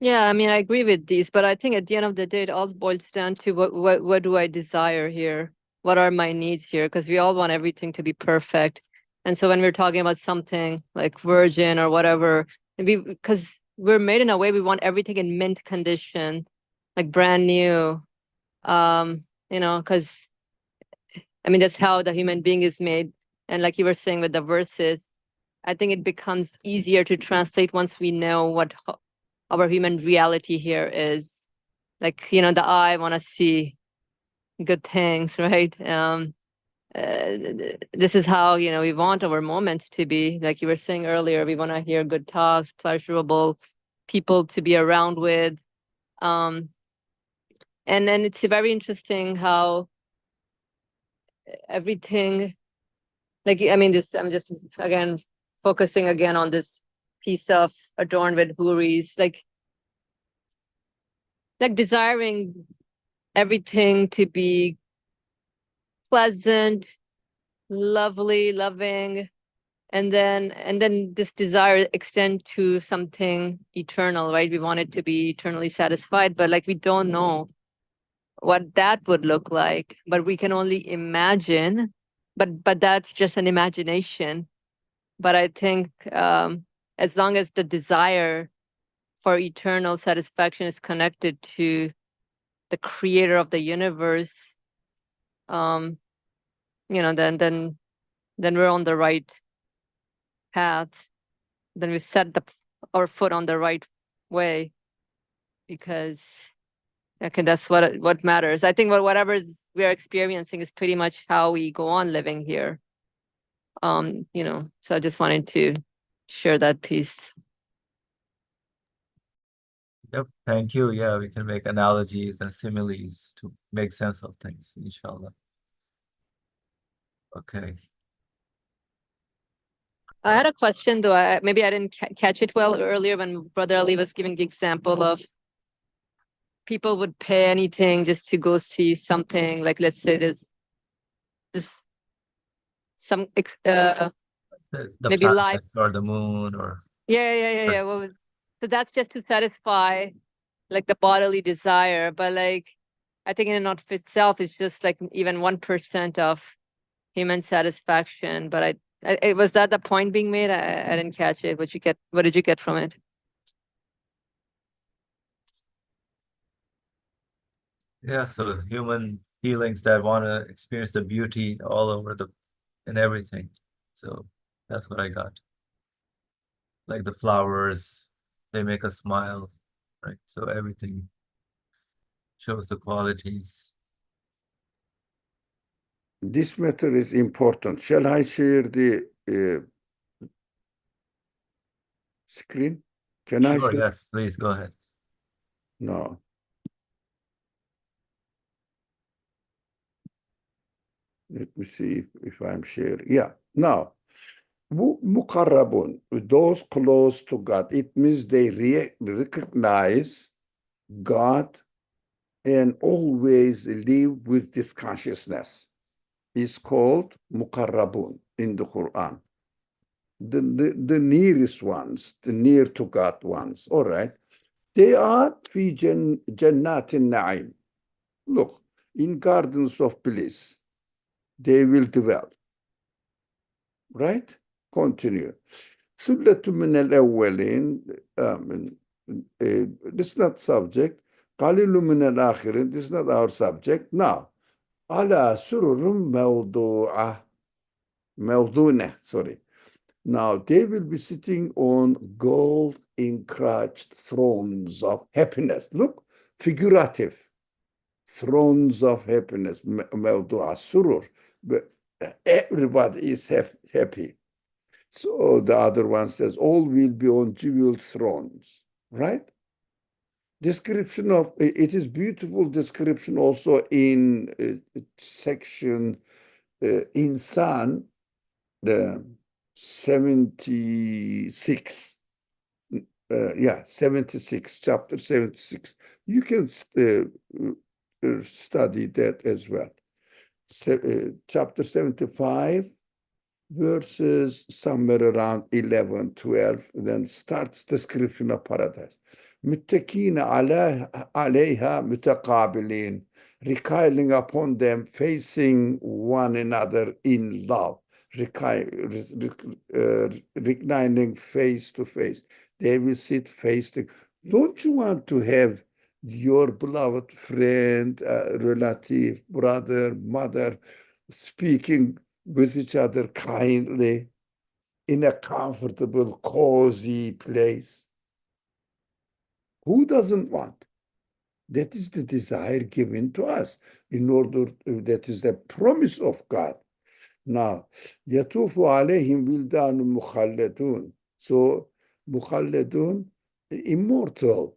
Yeah, I mean, I agree with these, but I think at the end of the day, it all boils down to what do I desire here? What are my needs here? Because we all want everything to be perfect. And so when we're talking about something like virgin or whatever, because we're made in a way we want everything in mint condition, like brand new. Because I mean that's how the human being is made. And like you were saying with the verses, I think it becomes easier to translate once we know what our human reality here is. Like, the eye want to see good things, right? This is how, we want our moments to be. Like you were saying earlier, we want to hear good talks, pleasurable people to be around with. And then it's very interesting how everything, like, I mean, I'm just, again, focusing again on this piece of adorned with houris, like desiring everything to be pleasant, lovely, loving, and then this desire extend to something eternal, right? We want it to be eternally satisfied, but like we don't know what that would look like, but we can only imagine. But that's just an imagination. But I think as long as the desire for eternal satisfaction is connected to the creator of the universe, then we're on the right path. Then we've set our foot on the right way, because okay, that's what matters. I think whatever we're experiencing is pretty much how we go on living here. So I just wanted to share that piece. Yep, thank you. Yeah, we can make analogies and similes to make sense of things, inshallah. Okay. I had a question though. Maybe I didn't catch it well earlier when Brother Ali was giving the example of people would pay anything just to go see something. Like, let's say there's some The maybe live, planets or the moon or Yeah. Yes. So that's just to satisfy like the bodily desire, but like I think in and of itself it's just like even 1% of human satisfaction. But was that the point being made? I didn't catch it. What did you get from it? Yeah, so human feelings that want to experience the beauty all over in everything. So that's what I got. Like the flowers, they make us smile, right? So everything shows the qualities. This matter is important. Shall I share the screen? Can I Sure, share? yes, please go ahead. No. Let me see if I'm sharing. Yeah. Now, muqarrabun, those close to God, it means they recognize God and always live with this consciousness. It's called muqarrabun in the Quran. The nearest ones, the near to God ones. All right. They are fi jannatin na'im. Look, in gardens of bliss, they will dwell. Right? Continue. ثلة من الأولين this is not subject. قليل من الآخرين this is not our subject. Now, على سرر موضونة, sorry. Now, they will be sitting on gold encrushed thrones of happiness. Look, figurative. Thrones of happiness. موضوعة سرر. But everybody is happy. So the other one says, all will be on jeweled thrones, right? Description of, it is beautiful description also in section Insan, the 76. 76, chapter 76. You can study that as well. Chapter 75, verses somewhere around 11, 12, then starts description of paradise. متكين عليها متقابلين, reclining upon them, facing one another in love, reclining face to face. They will sit face to. Don't you want to have your beloved friend, relative, brother, mother, speaking with each other kindly in a comfortable, cozy place? Who doesn't want? That is the desire given to us in order that is the promise of God. Now, يَطُوفُ عَلَيْهِمْ وِلْدَانٌ مُخَلَّدُونَ. So, مُخَلَّدُونَ, immortal,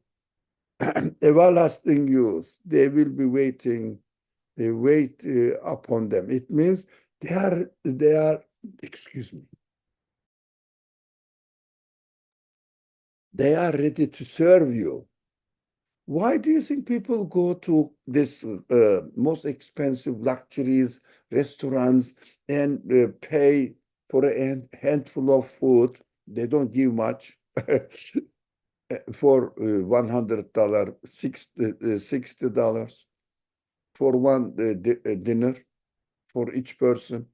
everlasting youth. They will be waiting, wait upon them. It means they are, excuse me, they are ready to serve you. Why do you think people go to this most expensive luxuries, restaurants, and pay for a handful of food? They don't give much for $100, $60 for one dinner for each person.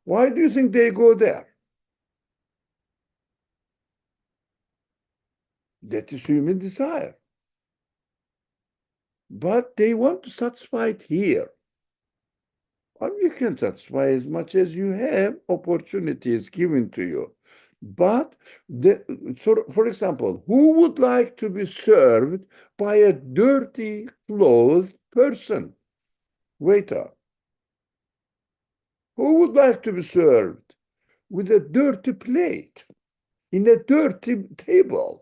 Why do you think they go there? That is human desire. But they want to satisfy it here. Well, you can satisfy as much as you have, opportunities given to you. But, so for example, who would like to be served by a dirty clothed person? Waiter. Who would like to be served with a dirty plate in a dirty table?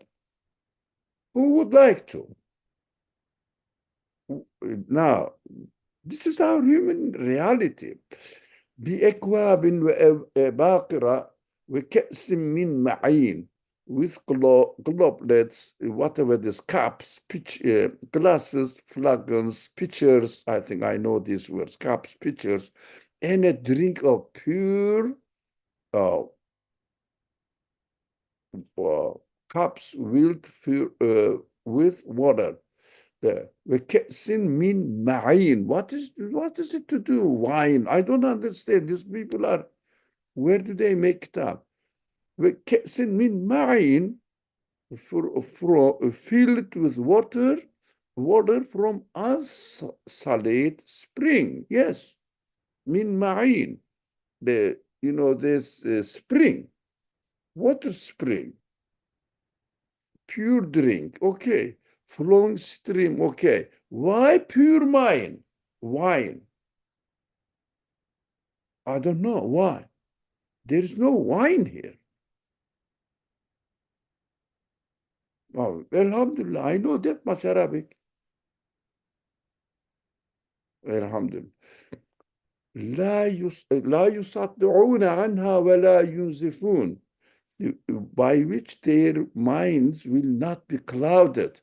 Who would like to? Now, this is our human reality. بأكواب باقرة وكأس من معين, with globlets, whatever this, cups, glasses, flagons, pitchers, I think I know these words, cups, pitchers, and a drink of pure cups with water. The sin mean ma'in. What is it to do? Wine. I don't understand. These people are, where do they make it up? Sin mean ma'in, filled with water from as-salate spring. Yes, min ma'in. This spring, water spring, pure drink. Okay, flowing stream. Okay, why pure wine? I don't know why. There is no wine here. Oh, Alhamdulillah, I know that much Arabic. Alhamdulillah. لا يصدعون عنها ولا ينزفون, by which their minds will not be clouded.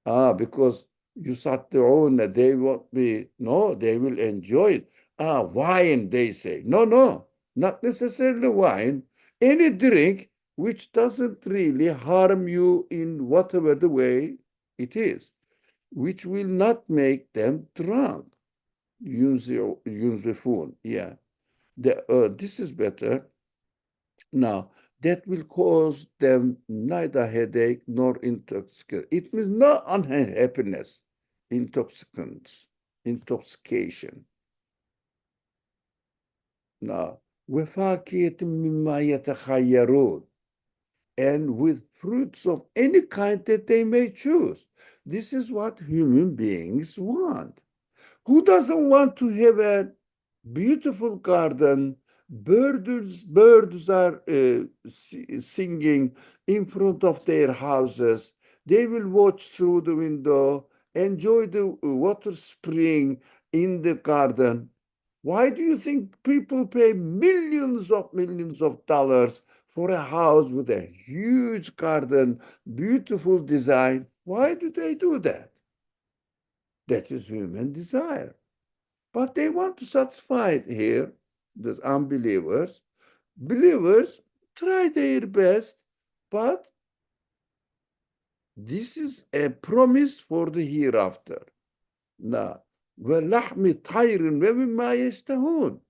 Because يصدعون, they won't be, no, they will enjoy it. Wine, they say. No, not necessarily wine. Any drink which doesn't really harm you in whatever the way it is, which will not make them drunk. Yunzifun, yeah. This is better. Now, that will cause them neither headache nor intoxication. It means not unhappiness, intoxication. Now, وَفَاكِهَةٍ مِمَّا يَتَخَيَّرُونَ, and with fruits of any kind that they may choose. This is what human beings want. Who doesn't want to have a beautiful garden? Birds are singing in front of their houses. They will watch through the window, enjoy the water spring in the garden. Why do you think people pay millions of dollars for a house with a huge garden, beautiful design? Why do they do that? That is human desire. But they want to satisfy it here, the unbelievers. Believers try their best, but this is a promise for the hereafter. Now, وَلَحْمِ طَيْرٍ وَمِمَّا يَشْتَهُونَ,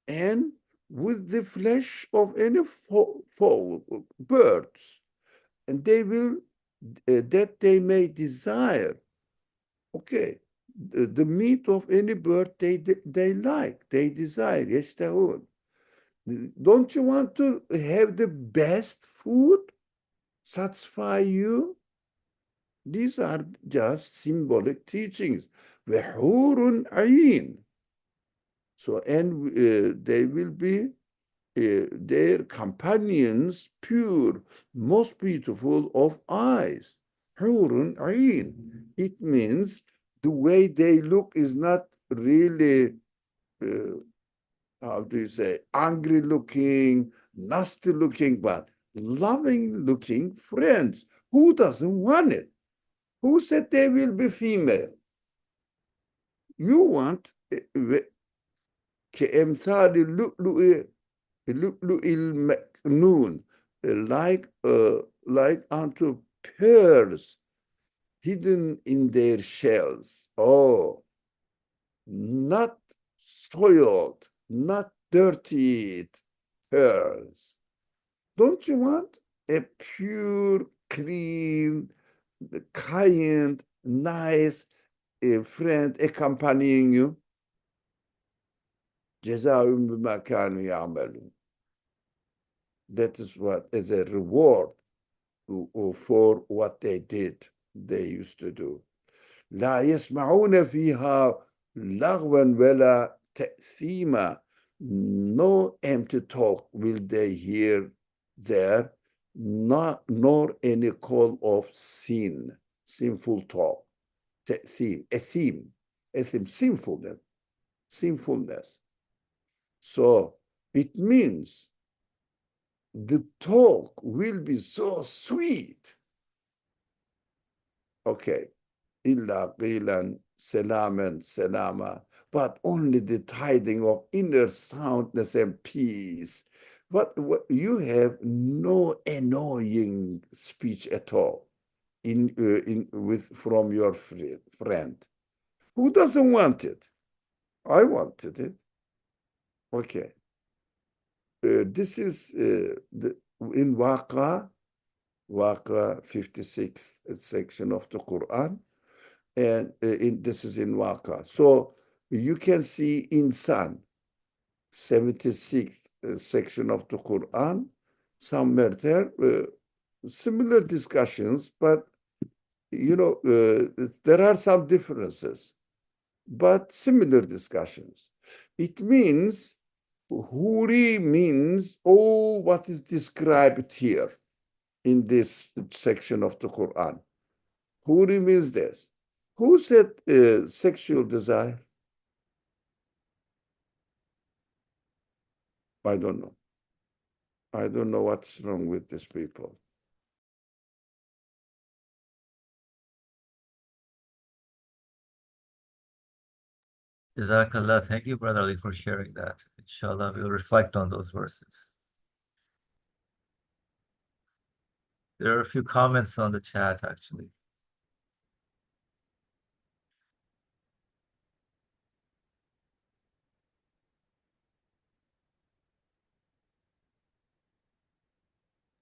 and with the flesh of any birds, and they will, that they may desire. Okay, the meat of any bird they like, they desire, يشتهون. Don't you want to have the best food satisfy you? These are just symbolic teachings. وَحُورٌ عَيْنٌ. So, and they will be their companions, pure, most beautiful of eyes. حُورٌ عَيْنٌ. It means the way they look is not really, how do you say, angry looking, nasty looking, but loving looking friends. Who doesn't want it? Who said they will be female? You want كأمثال اللؤلؤ المكنون, like unto pearls hidden in their shells. Oh, not soiled, not dirtied pearls. Don't you want a pure, clean, kind, nice friend accompanying you? جزاؤهم بما كانوا يعملون. That is what is a reward for what they used to do. لا يسمعون فيها لغوا ولا تأثيما. No empty talk will they hear there, nor any call of sinful talk. Athim, sinfulness. So it means the talk will be so sweet. Okay, illa qilan salaman salama, but only the tiding of inner soundness and peace. what you have no annoying speech at all from your friend. Who doesn't want it? I wanted it. Okay. This is in Waqa 56th section of the Quran, and this is in Waqa. So you can see insan, 76th section of the Quran, somewhere there, similar discussions, but there are some differences, but similar discussions. It means Huri means all what is described here in this section of the Quran. Huri means this. Who said sexual desire? I don't know. I don't know what's wrong with these people. Jazakallah. Thank you, Brother Ali, for sharing that. Inshallah, we'll reflect on those verses. There are a few comments on the chat, actually.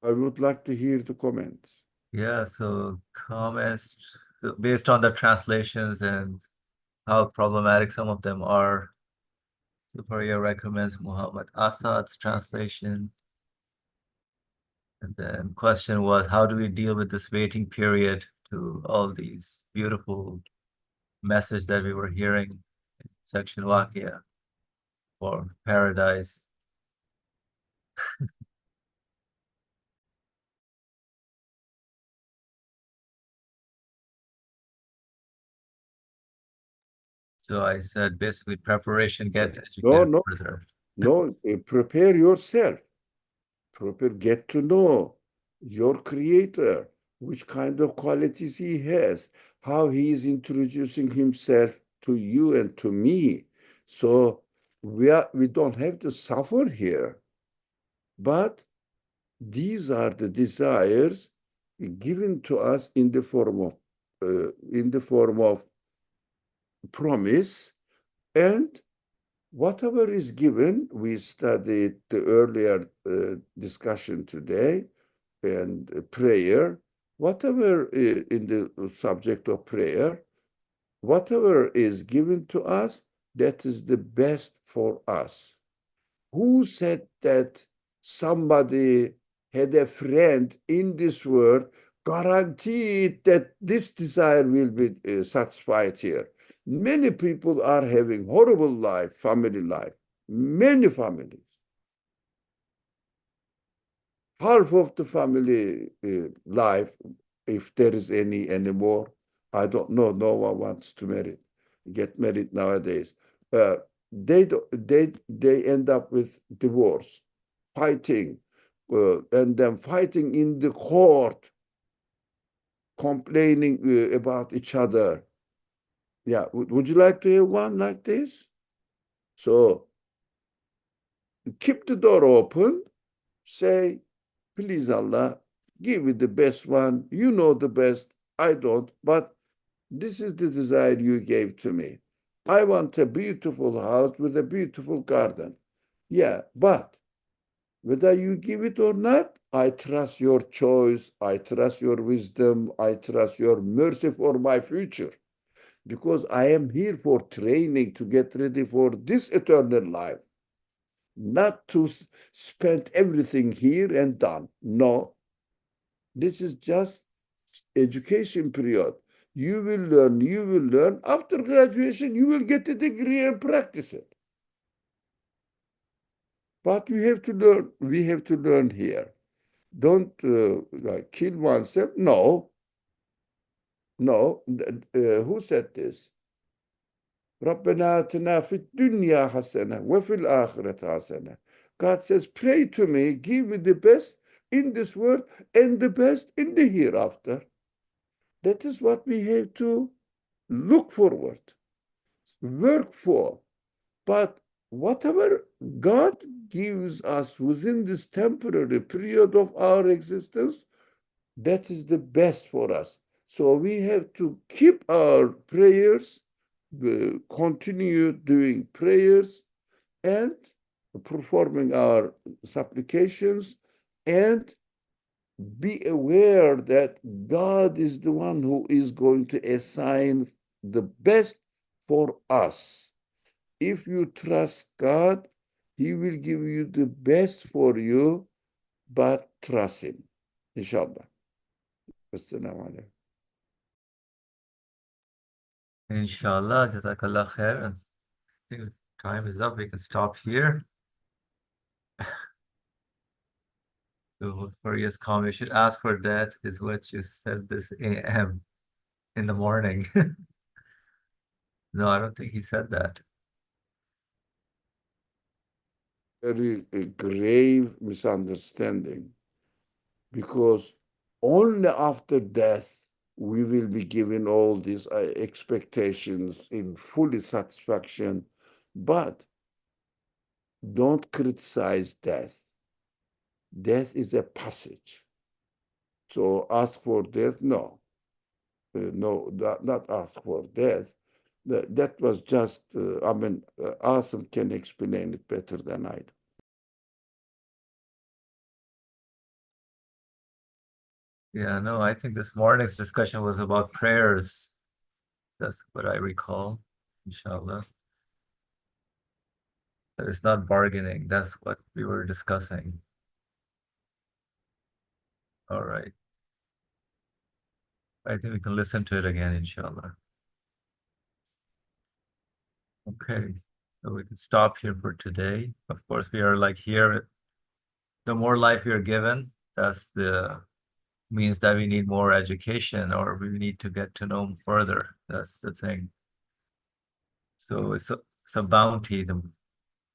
I would like to hear the comments. Yeah, so comments based on the translations and how problematic some of them are. Superior recommends Muhammad Assad's translation. And then question was, how do we deal with this waiting period to all these beautiful messages that we were hearing in section Waqia for paradise? So I said basically preparation, get educated further. No, prepare yourself. Get to know your creator, which kind of qualities he has, how he is introducing himself to you and to me. So we don't have to suffer here, but these are the desires given to us in the form of promise, and whatever is given. We studied the earlier discussion today and prayer. Whatever in the subject of prayer, whatever is given to us, that is the best for us. Who said that somebody had a friend in this world guaranteed that this desire will be satisfied here? Many people are having horrible life, family life, many families. Half of the family life, if there is any anymore, I don't know. No one wants to get married nowadays. They end up with divorce, fighting, and then fighting in the court, complaining about each other. Yeah, would you like to have one like this? So keep the door open, say, please Allah, give me the best one. You know the best, I don't, but this is the desire you gave to me. I want a beautiful house with a beautiful garden. Yeah, but whether you give it or not, I trust your choice. I trust your wisdom. I trust your mercy for my future. Because I am here for training to get ready for this eternal life, not to spend everything here and done. No, this is just education period. You will learn, you will learn. After graduation, you will get a degree and practice it. But you have to learn, we have to learn here. Don't kill oneself. No, no. Who said this? رَبَّنَا آتِنَا فِي الدُّنْيَا حَسَنَةً وَفِي الْآخِرَةِ حَسَنَةً. God says, pray to me, give me the best in this world and the best in the hereafter. That is what we have to look forward, work for. But whatever God gives us within this temporary period of our existence, that is the best for us. So we have to keep our prayers, continue doing prayers, and performing our supplications, and be aware that God is the one who is going to assign the best for us. If you trust God, He will give you the best for you, but trust Him. Inshallah. Wassalamu alaikum. Inshallah, Jazakallah khair. And I think time is up. We can stop here. So for his comment, you should ask for that, is what you said this AM in the morning. No, I don't think he said that. Very grave misunderstanding, because only after death we will be given all these expectations in fully satisfaction. But don't criticize death. Death is a passage. So ask for death? No. No, not ask for death. That was just, Asim can explain it better than I do. Yeah, no, I think this morning's discussion was about prayers. That's what I recall, inshallah. That it's not bargaining. That's what we were discussing. All right. I think we can listen to it again, inshallah. Okay, so we can stop here for today. Of course, we are like here. The more life we are given, that's the means that we need more education, or we need to get to know further. That's the thing. So it's a bounty.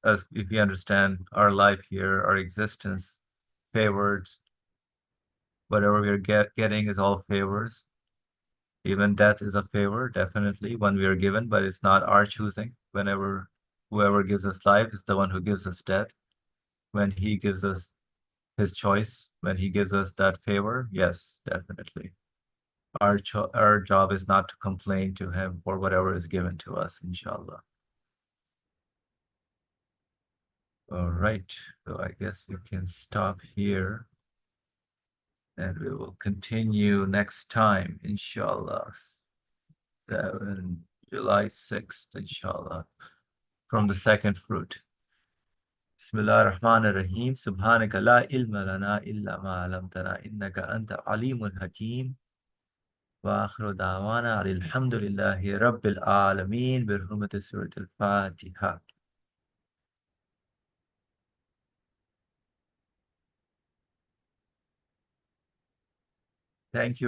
As if we understand our life here, our existence, favored, whatever we are getting is all favors. Even death is a favor, definitely, when we are given, but it's not our choosing. Whenever whoever gives us life is the one who gives us death. When he gives us his choice, when he gives us that favor, yes, definitely. Our job is not to complain to him for whatever is given to us, inshallah. All right, so I guess we can stop here and we will continue next time, inshallah. July 6th, inshallah, from the second fruit. Bismillah ar-Rahman ar-Rahim. Subhanaka la ilma lana illa ma alamtana innaka anta alimul hakim. وآخر دعوانا الحمد لله رب العالمين بحرمة سورة الفاتحة. Thank you.